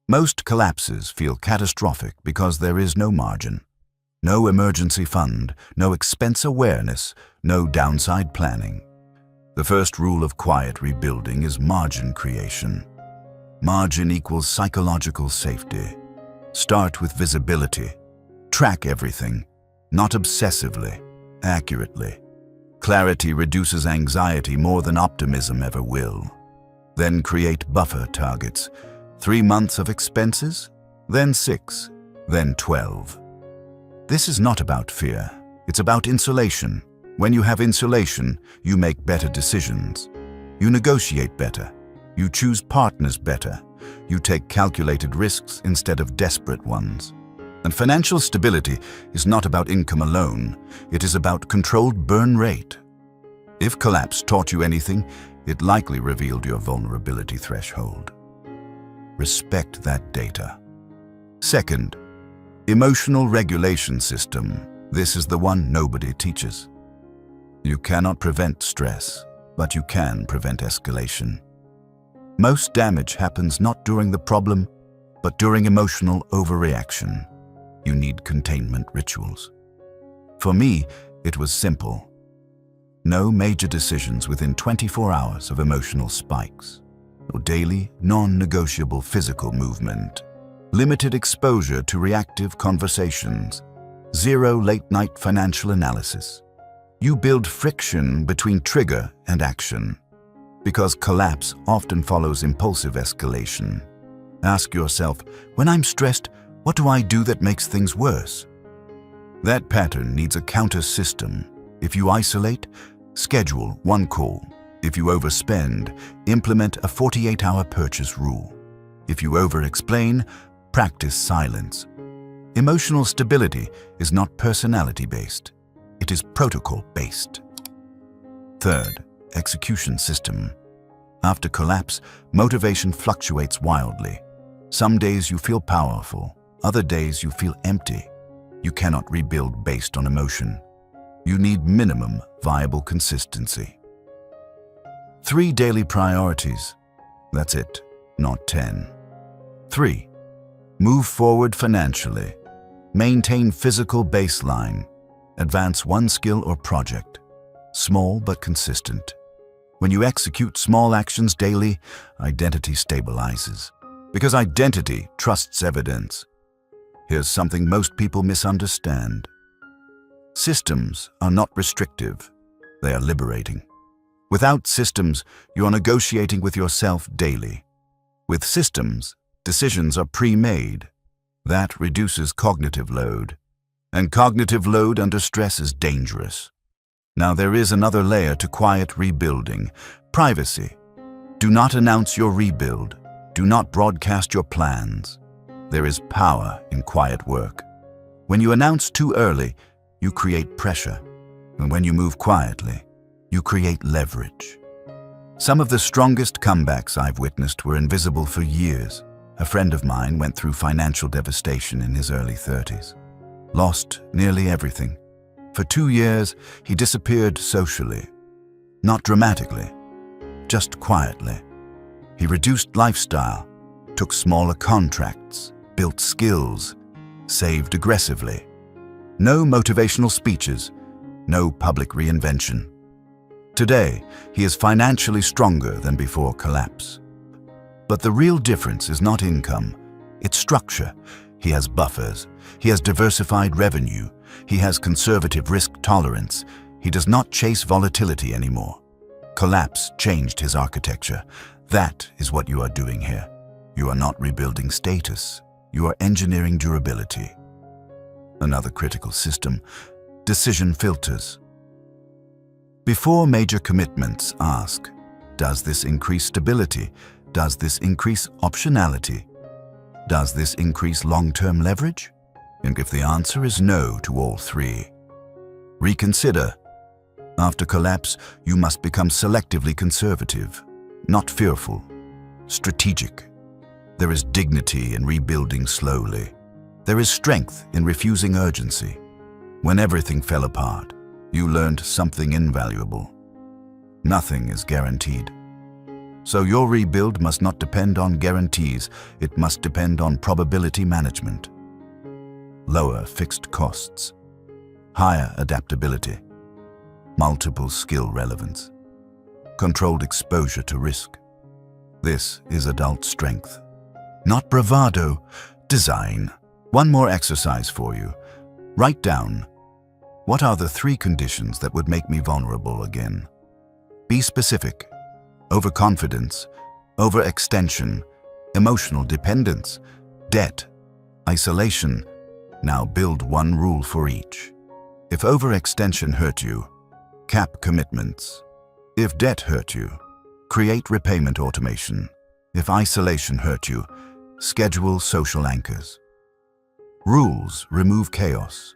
A: Most collapses feel catastrophic because there is no margin. No emergency fund, no expense awareness, no downside planning. The first rule of quiet rebuilding is margin creation. Margin equals psychological safety. Start with visibility. Track everything, not obsessively, accurately. Clarity reduces anxiety more than optimism ever will. Then create buffer targets. 3 months of expenses, then 6, then 12. This is not about fear. It's about insulation. When you have insulation, you make better decisions. You negotiate better. You choose partners better. You take calculated risks instead of desperate ones. And financial stability is not about income alone. It is about controlled burn rate. If collapse taught you anything, it likely revealed your vulnerability threshold. Respect that data. Second, emotional regulation system. This is the one nobody teaches. You cannot prevent stress, but you can prevent escalation. Most damage happens not during the problem, but during emotional overreaction. You need containment rituals. For me, it was simple. No major decisions within 24 hours of emotional spikes. No daily, non-negotiable physical movement. Limited exposure to reactive conversations. 0 late-night financial analysis. You build friction between trigger and action. Because collapse often follows impulsive escalation. Ask yourself, when I'm stressed, what do I do that makes things worse? That pattern needs a counter system. If you isolate, schedule 1 call. If you overspend, implement a 48-hour purchase rule. If you over-explain, practice silence. Emotional stability is not personality-based. It is protocol-based. Third, execution system. After collapse, motivation fluctuates wildly. Some days you feel powerful. Other days you feel empty. You cannot rebuild based on emotion. You need minimum viable consistency. 3 daily priorities. That's it, not 10. 3. Move forward financially. Maintain physical baseline. Advance 1 skill or project. Small but consistent. When you execute small actions daily, identity stabilizes. Because identity trusts evidence. Here's something most people misunderstand. Systems are not restrictive. They are liberating. Without systems, you're negotiating with yourself daily. With systems, Decisions are pre-made. That reduces cognitive load. And cognitive load under stress is dangerous. Now there is another layer to quiet rebuilding: privacy. Do not announce your rebuild. Do not broadcast your plans. There is power in quiet work. When you announce too early, you create pressure. And when you move quietly, you create leverage. Some of the strongest comebacks I've witnessed were invisible for years. A friend of mine went through financial devastation in his early 30s. Lost nearly everything. For 2 years, he disappeared socially. Not dramatically, just quietly. He reduced lifestyle, took smaller contracts, built skills, saved aggressively. No motivational speeches, no public reinvention. Today, he is financially stronger than before collapse. But the real difference is not income, it's structure. He has buffers, he has diversified revenue, he has conservative risk tolerance. He does not chase volatility anymore. Collapse changed his architecture. That is what you are doing here. You are not rebuilding status, you are engineering durability. Another critical system: decision filters. Before major commitments, ask, does this increase stability? Does this increase optionality? Does this increase long-term leverage? And if the answer is no to all three, reconsider. After collapse, you must become selectively conservative, not fearful, strategic. There is dignity in rebuilding slowly. There is strength in refusing urgency. When everything fell apart, you learned something invaluable. Nothing is guaranteed. So your rebuild must not depend on guarantees, it must depend on probability management. Lower fixed costs, higher adaptability, multiple skill relevance, controlled exposure to risk. This is adult strength, not bravado, design. One more exercise for you. Write down, what are the 3 conditions that would make me vulnerable again? Be specific. Overconfidence, overextension, emotional dependence, debt, isolation. Now build one rule for each. If overextension hurt you, cap commitments. If debt hurt you, create repayment automation. If isolation hurt you, schedule social anchors. Rules remove chaos.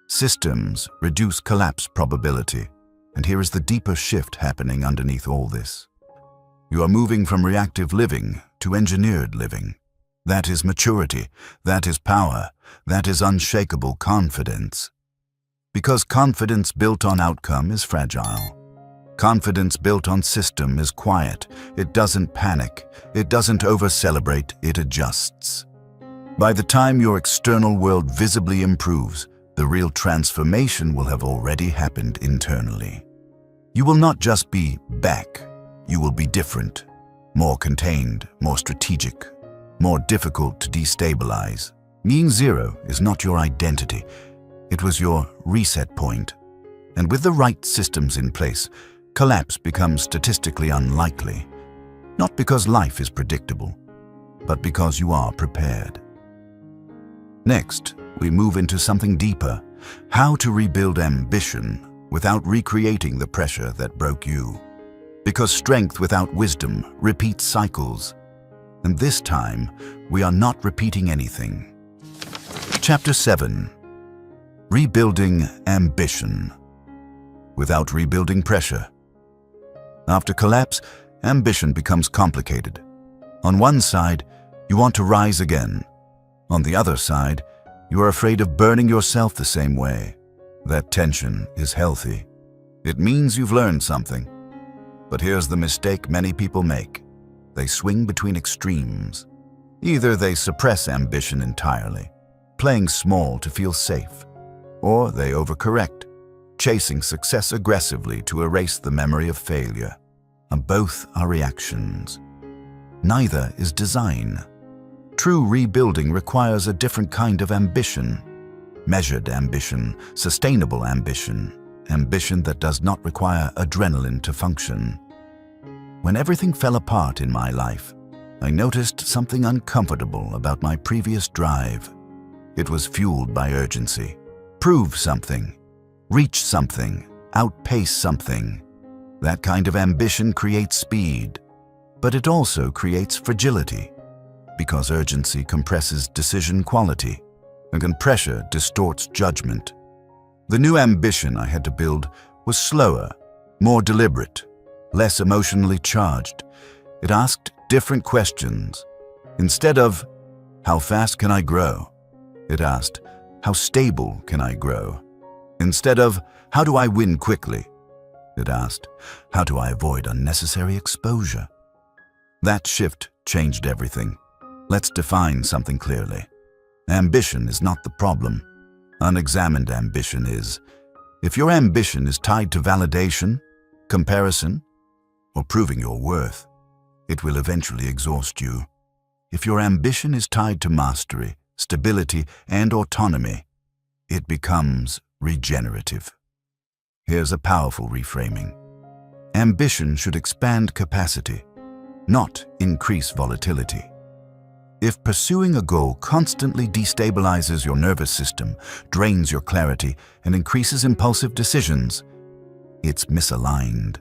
A: Systems reduce collapse probability. And here is the deeper shift happening underneath all this. You are moving from reactive living to engineered living. That is maturity, that is power, that is unshakable confidence. Because confidence built on outcome is fragile. Confidence built on system is quiet. It doesn't panic, it doesn't over-celebrate, it adjusts. By the time your external world visibly improves, the real transformation will have already happened internally. You will not just be back, you will be different, more contained, more strategic, more difficult to destabilize. Mean zero is not your identity, it was your reset point. And with the right systems in place, collapse becomes statistically unlikely, not because life is predictable, but because you are prepared. Next, we move into something deeper: how to rebuild ambition without recreating the pressure that broke you. Because strength without wisdom repeats cycles. And this time, we are not repeating anything. Chapter 7. Rebuilding ambition without rebuilding pressure. After collapse, ambition becomes complicated. On one side, you want to rise again. On the other side, you are afraid of burning yourself the same way. That tension is healthy. It means you've learned something. But here's the mistake many people make. They swing between extremes. Either they suppress ambition entirely, playing small to feel safe, or they overcorrect, chasing success aggressively to erase the memory of failure. And both are reactions. Neither is design. True rebuilding requires a different kind of ambition. Measured ambition, sustainable ambition, ambition that does not require adrenaline to function. When everything fell apart in my life, I noticed something uncomfortable about my previous drive. It was fueled by urgency. Prove something, reach something, outpace something. That kind of ambition creates speed, but it also creates fragility, because urgency compresses decision quality, and pressure distorts judgment. The new ambition I had to build was slower, more deliberate, less emotionally charged. It asked different questions. Instead of, "How fast can I grow?" it asked, "How stable can I grow?" Instead of, "How do I win quickly?" it asked, "How do I avoid unnecessary exposure?" That shift changed everything. Let's define something clearly. Ambition is not the problem. Unexamined ambition is. If your ambition is tied to validation, comparison, or proving your worth, it will eventually exhaust you. If your ambition is tied to mastery, stability, and autonomy, it becomes regenerative. Here's a powerful reframing. Ambition should expand capacity, not increase volatility. If pursuing a goal constantly destabilizes your nervous system, drains your clarity, and increases impulsive decisions, it's misaligned.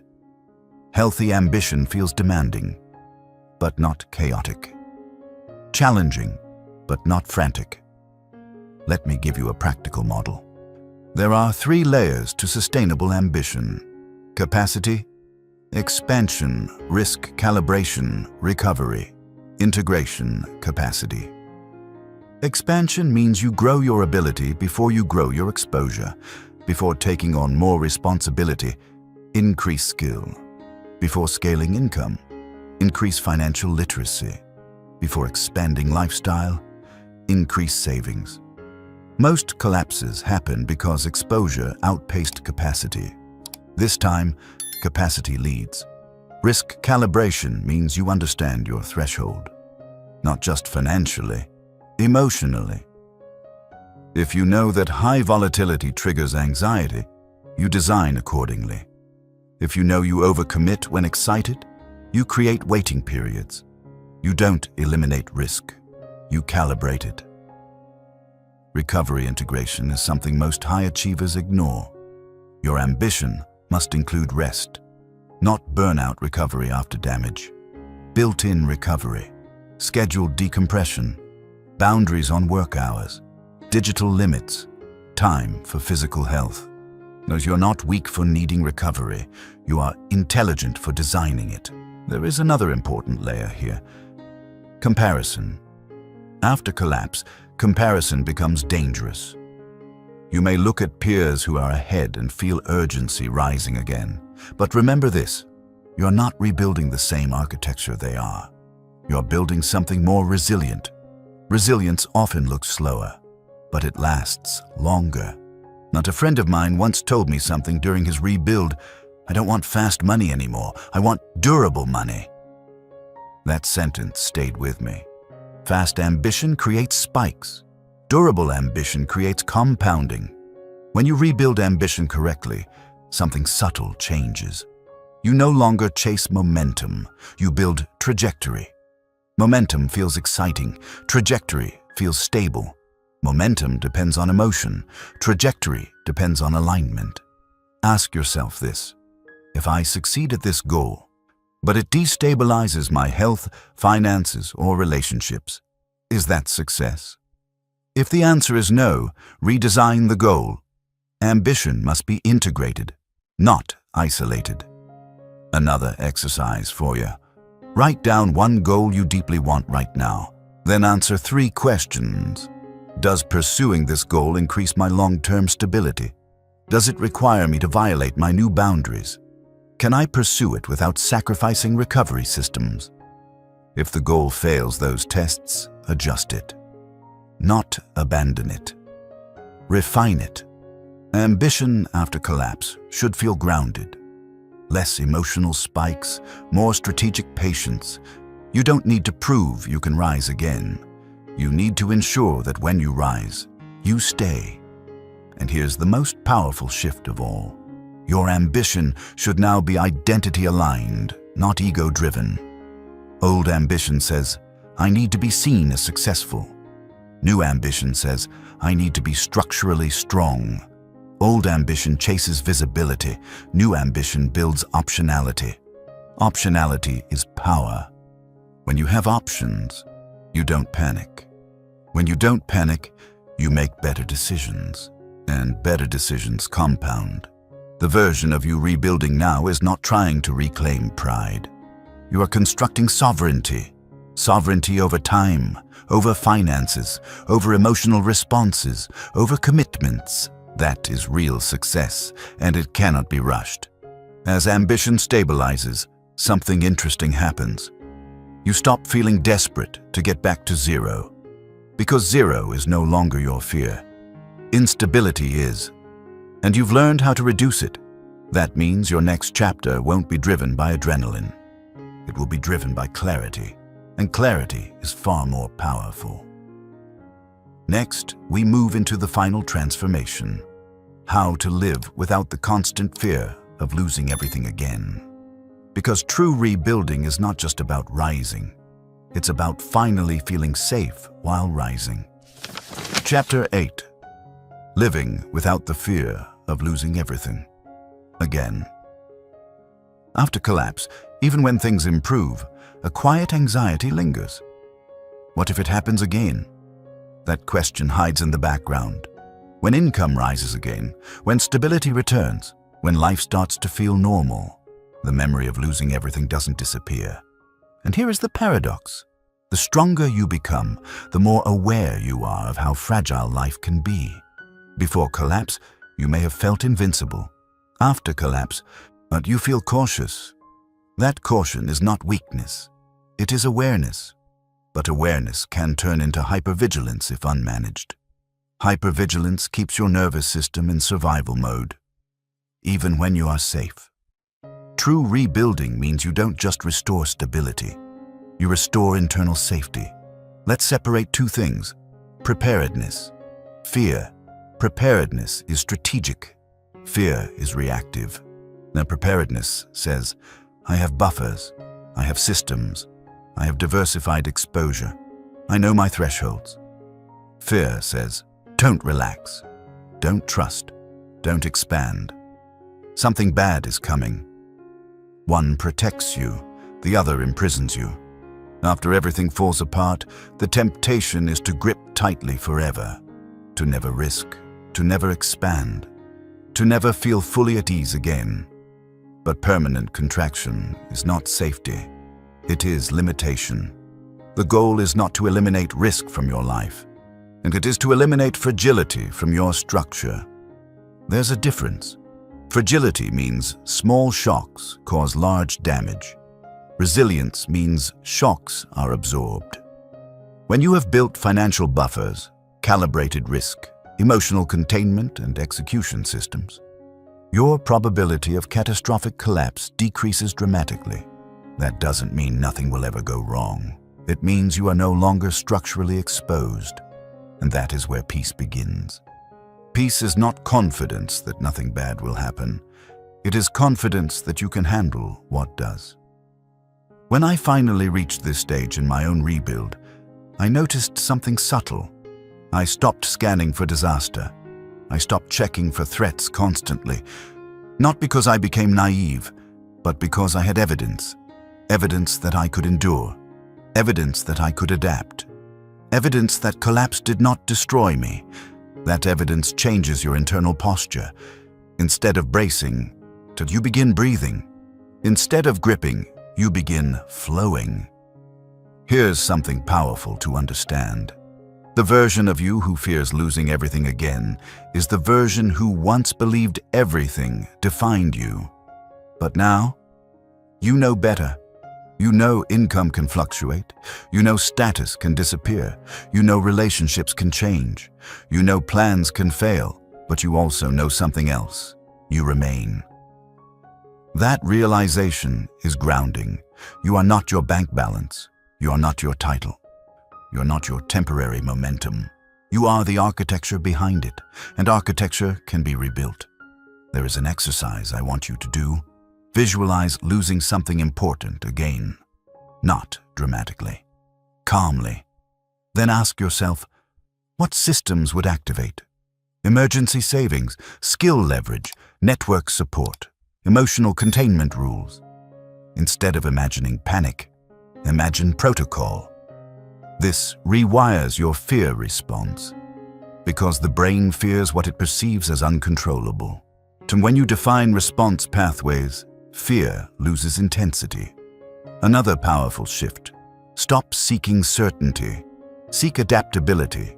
A: Healthy ambition feels demanding, but not chaotic. Challenging, but not frantic. Let me give you a practical model. There are 3 layers to sustainable ambition: capacity, expansion, risk calibration, recovery. Integration, capacity. Expansion means you grow your ability before you grow your exposure, before taking on more responsibility, increase skill, before scaling income, increase financial literacy, before expanding lifestyle, increase savings. Most collapses happen because exposure outpaced capacity. This time, capacity leads. Risk calibration means you understand your threshold, not just financially, emotionally. If you know that high volatility triggers anxiety, you design accordingly. If you know you overcommit when excited, you create waiting periods. You don't eliminate risk, you calibrate it. Recovery integration is something most high achievers ignore. Your ambition must include rest, not burnout recovery after damage. Built-in recovery, scheduled decompression, boundaries on work hours, digital limits, time for physical health. As you're not weak for needing recovery, you are intelligent for designing it. There is another important layer here: comparison. After collapse, comparison becomes dangerous. You may look at peers who are ahead and feel urgency rising again. But remember this, you're not rebuilding the same architecture they are. You're building something more resilient. Resilience often looks slower, but it lasts longer. Not a friend of mine once told me something during his rebuild: "I don't want fast money anymore, I want durable money." That sentence stayed with me. Fast ambition creates spikes. Durable ambition creates compounding. When you rebuild ambition correctly, something subtle changes. You no longer chase momentum, you build trajectory. Momentum feels exciting, trajectory feels stable. Momentum depends on emotion, trajectory depends on alignment. Ask yourself this: if I succeed at this goal, but it destabilizes my health, finances, or relationships, is that success? If the answer is no, redesign the goal. Ambition must be integrated, not isolated. Another exercise for you. Write down one goal you deeply want right now. Then answer 3 questions. Does pursuing this goal increase my long-term stability? Does it require me to violate my new boundaries? Can I pursue it without sacrificing recovery systems? If the goal fails those tests, adjust it. Not abandon it. Refine it. Ambition after collapse should feel grounded. Less emotional spikes, more strategic patience. You don't need to prove you can rise again. You need to ensure that when you rise, you stay. And here's the most powerful shift of all. Your ambition should now be identity-aligned, not ego-driven. Old ambition says, I need to be seen as successful. New ambition says, I need to be structurally strong. Old ambition chases visibility. New ambition builds optionality. Optionality is power. When you have options, you don't panic. When you don't panic, you make better decisions. And better decisions compound. The version of you rebuilding now is not trying to reclaim pride. You are constructing sovereignty. Sovereignty over time, over finances, over emotional responses, over commitments. That is real success, and it cannot be rushed. As ambition stabilizes, something interesting happens. You stop feeling desperate to get back to zero, because zero is no longer your fear. Instability is, and you've learned how to reduce it. That means your next chapter won't be driven by adrenaline. It will be driven by clarity, and clarity is far more powerful. Next, we move into the final transformation: how to live without the constant fear of losing everything again. Because true rebuilding is not just about rising. It's about finally feeling safe while rising. Chapter 8. Living without the fear of losing everything again. After collapse, even when things improve, a quiet anxiety lingers. What if it happens again? That question hides in the background. When income rises again, when stability returns, when life starts to feel normal, the memory of losing everything doesn't disappear. And here is the paradox. The stronger you become, the more aware you are of how fragile life can be. Before collapse, you may have felt invincible. After collapse, but you feel cautious. That caution is not weakness. It is awareness. But awareness can turn into hypervigilance if unmanaged. Hypervigilance keeps your nervous system in survival mode, even when you are safe. True rebuilding means you don't just restore stability. You restore internal safety. Let's separate two things: preparedness, fear. Preparedness is strategic. Fear is reactive. Now, preparedness says, I have buffers, I have systems, I have diversified exposure, I know my thresholds. Fear says, don't relax, don't trust, don't expand. Something bad is coming. One protects you, the other imprisons you. After everything falls apart, the temptation is to grip tightly forever, to never risk, to never expand, to never feel fully at ease again. But permanent contraction is not safety. It is limitation. The goal is not to eliminate risk from your life, and it is to eliminate fragility from your structure. There's a difference. Fragility means small shocks cause large damage. Resilience means shocks are absorbed. When you have built financial buffers, calibrated risk, emotional containment, and execution systems, your probability of catastrophic collapse decreases dramatically. That doesn't mean nothing will ever go wrong. It means you are no longer structurally exposed, and that is where peace begins. Peace is not confidence that nothing bad will happen. It is confidence that you can handle what does. When I finally reached this stage in my own rebuild, I noticed something subtle. I stopped scanning for disaster. I stopped checking for threats constantly, not because I became naive, but because I had evidence. Evidence that I could endure. Evidence that I could adapt. Evidence that collapse did not destroy me. That evidence changes your internal posture. Instead of bracing, you begin breathing. Instead of gripping, you begin flowing. Here's something powerful to understand. The version of you who fears losing everything again is the version who once believed everything defined you. But now, you know better. You know income can fluctuate. You know status can disappear. You know relationships can change. You know plans can fail, but you also know something else. You remain. That realization is grounding. You are not your bank balance. You are not your title. You're not your temporary momentum. You are the architecture behind it, and architecture can be rebuilt. There is an exercise I want you to do. Visualize losing something important again. not dramatically. Calmly. Then ask yourself, what systems would activate? Emergency savings, skill leverage, network support, emotional containment rules. Instead of imagining panic, imagine protocol. This rewires your fear response, because the brain fears what it perceives as uncontrollable. And when you define response pathways, fear loses intensity. Another powerful shift. Stop seeking certainty. Seek adaptability.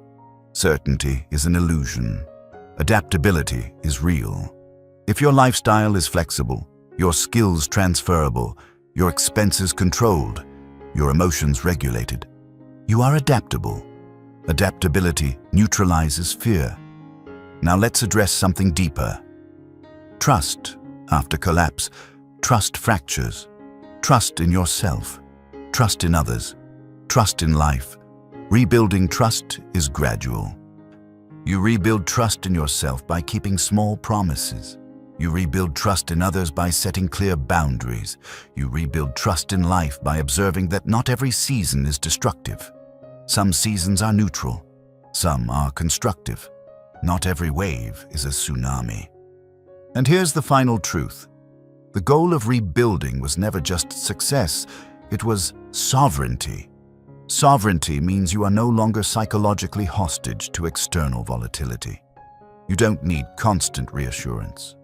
A: Certainty is an illusion. Adaptability is real. If your lifestyle is flexible, your skills transferable, your expenses controlled, your emotions regulated, you are adaptable. Adaptability neutralizes fear. Now let's address something deeper. Trust after collapse. Trust fractures. Trust in yourself. Trust in others. Trust in life. Rebuilding trust is gradual. You rebuild trust in yourself by keeping small promises. You rebuild trust in others by setting clear boundaries. You rebuild trust in life by observing that not every season is destructive. Some seasons are neutral. Some are constructive. Not every wave is a tsunami. And here's the final truth. The goal of rebuilding was never just success, it was sovereignty. Sovereignty means you are no longer psychologically hostage to external volatility. You don't need constant reassurance.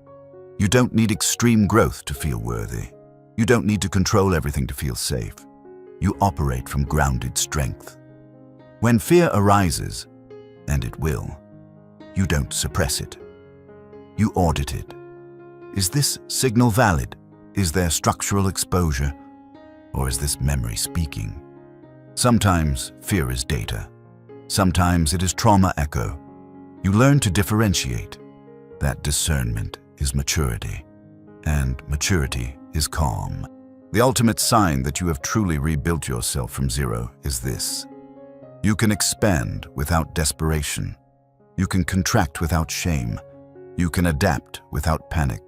A: You don't need extreme growth to feel worthy. You don't need to control everything to feel safe. You operate from grounded strength. When fear arises, and it will, you don't suppress it. You audit it. Is this signal valid? Is there structural exposure? Or is this memory speaking? Sometimes fear is data. Sometimes it is trauma echo. You learn to differentiate. That discernment is maturity. And maturity is calm. The ultimate sign that you have truly rebuilt yourself from zero is this. You can expand without desperation. You can contract without shame. You can adapt without panic.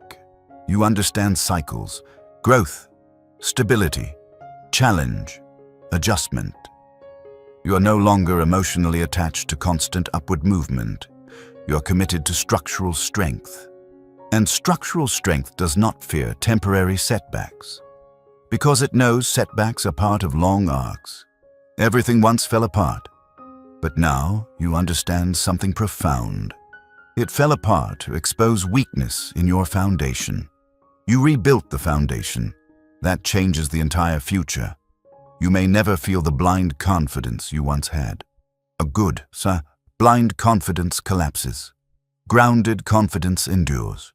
A: You understand cycles, growth, stability, challenge, adjustment. You are no longer emotionally attached to constant upward movement. You are committed to structural strength. And structural strength does not fear temporary setbacks, because it knows setbacks are part of long arcs. Everything once fell apart, but now you understand something profound. It fell apart to expose weakness in your foundation. You rebuilt the foundation. That changes the entire future. You may never feel the blind confidence you once had. Blind confidence collapses. Grounded confidence endures.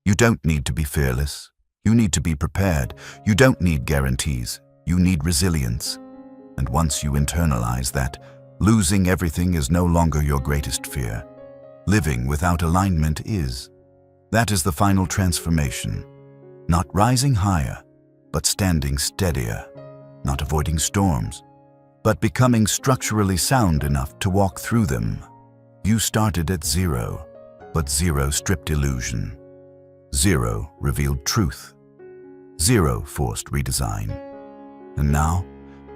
A: You don't need to be fearless. You need to be prepared. You don't need guarantees. You need resilience. And once you internalize that, losing everything is no longer your greatest fear. Living without alignment is. That is the final transformation. Not rising higher, but standing steadier. Not avoiding storms, but becoming structurally sound enough to walk through them. You started at zero, but zero stripped illusion. Zero revealed truth. Zero forced redesign. And now,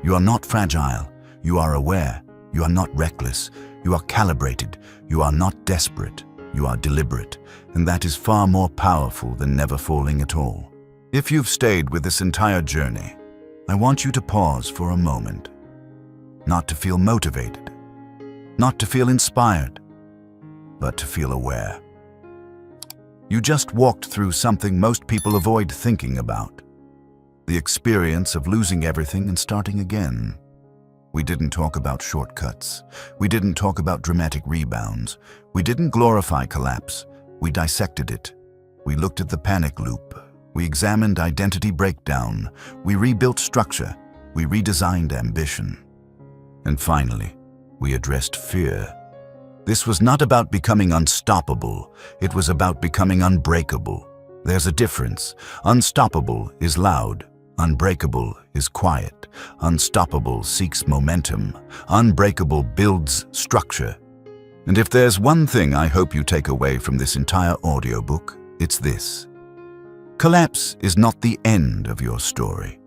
A: you are not fragile. You are aware. You are not reckless. You are calibrated. You are not desperate. You are deliberate. And that is far more powerful than never falling at all. If you've stayed with this entire journey, I want you to pause for a moment. Not to feel motivated. Not to feel inspired. But to feel aware. You just walked through something most people avoid thinking about. The experience of losing everything and starting again. We didn't talk about shortcuts. We didn't talk about dramatic rebounds. We didn't glorify collapse. We dissected it. We looked at the panic loop. We examined identity breakdown. We rebuilt structure. We redesigned ambition. And finally, we addressed fear. This was not about becoming unstoppable. It was about becoming unbreakable. There's a difference. Unstoppable is loud. Unbreakable is quiet. Unstoppable seeks momentum. Unbreakable builds structure. And if there's one thing I hope you take away from this entire audiobook, it's this. Collapse is not the end of your story.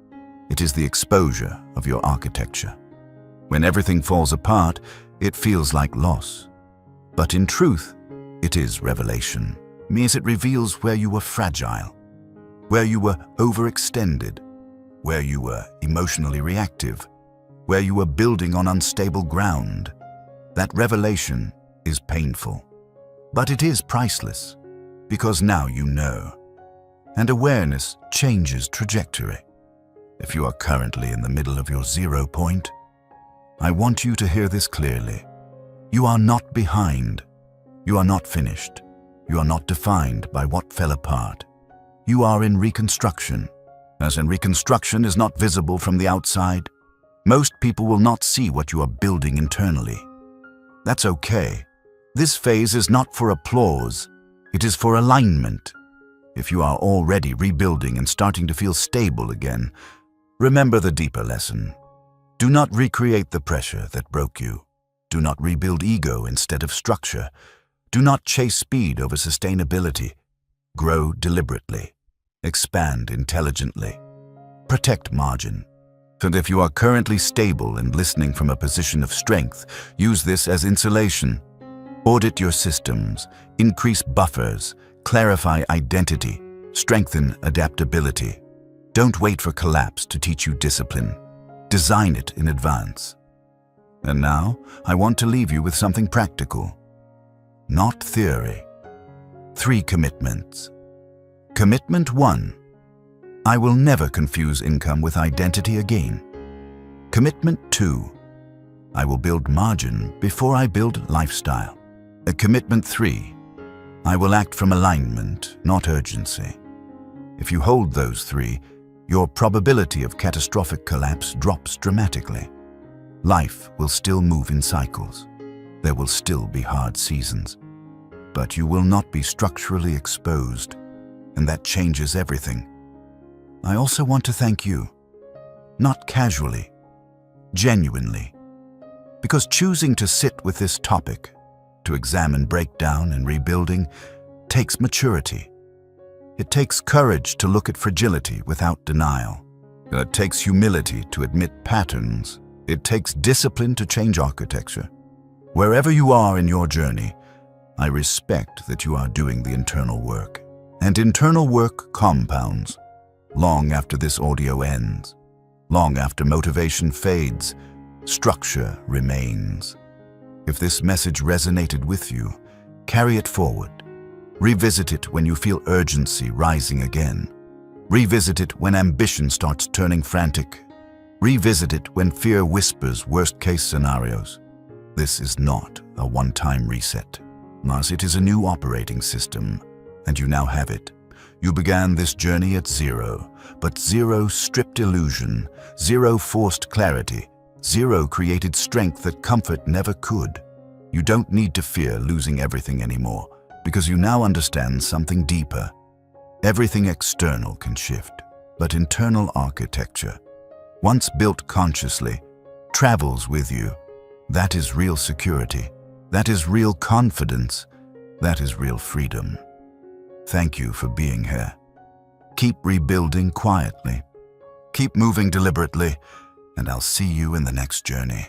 A: It is the exposure of your architecture. When everything falls apart, it feels like loss. But in truth, it is revelation. Means it reveals where you were fragile, where you were overextended, where you were emotionally reactive, where you were building on unstable ground. That revelation is painful, but it is priceless, because now you know. And awareness changes trajectory. If you are currently in the middle of your 0 point, I want you to hear this clearly. You are not behind. You are not finished. You are not defined by what fell apart. You are in reconstruction. As in reconstruction is not visible from the outside, most people will not see what you are building internally. That's okay. This phase is not for applause. It is for alignment. If you are already rebuilding and starting to feel stable again, remember the deeper lesson. Do not recreate the pressure that broke you. Do not rebuild ego instead of structure. Do not chase speed over sustainability. Grow deliberately. Expand intelligently. Protect margin. And if you are currently stable and listening from a position of strength, use this as insulation. Audit your systems. Increase buffers. Clarify identity. Strengthen adaptability. Don't wait for collapse to teach you discipline. Design it in advance. And now, I want to leave you with something practical. Not theory. 3 commitments. Commitment 1. I will never confuse income with identity again. Commitment 2. I will build margin before I build lifestyle. Commitment 3. I will act from alignment, not urgency. If you hold those 3, your probability of catastrophic collapse drops dramatically. Life will still move in cycles. There will still be hard seasons. But you will not be structurally exposed, and that changes everything. I also want to thank you, not casually, genuinely, because choosing to sit with this topic, to examine breakdown and rebuilding, takes maturity. It takes courage to look at fragility without denial. It takes humility to admit patterns. It takes discipline to change architecture. Wherever you are in your journey, I respect that you are doing the internal work. And internal work compounds. Long after this audio ends, long after motivation fades, structure remains. If this message resonated with you, carry it forward. Revisit it when you feel urgency rising again. Revisit it when ambition starts turning frantic. Revisit it when fear whispers worst-case scenarios. This is not a one-time reset, as it is a new operating system, and you now have it. You began this journey at 0, but 0 stripped illusion, 0 forced clarity, 0 created strength that comfort never could. You don't need to fear losing everything anymore, because you now understand something deeper. Everything external can shift, but internal architecture, once built consciously, travels with you. That is real security. That is real confidence. That is real freedom. Thank you for being here. Keep rebuilding quietly. Keep moving deliberately, and I'll see you in the next journey.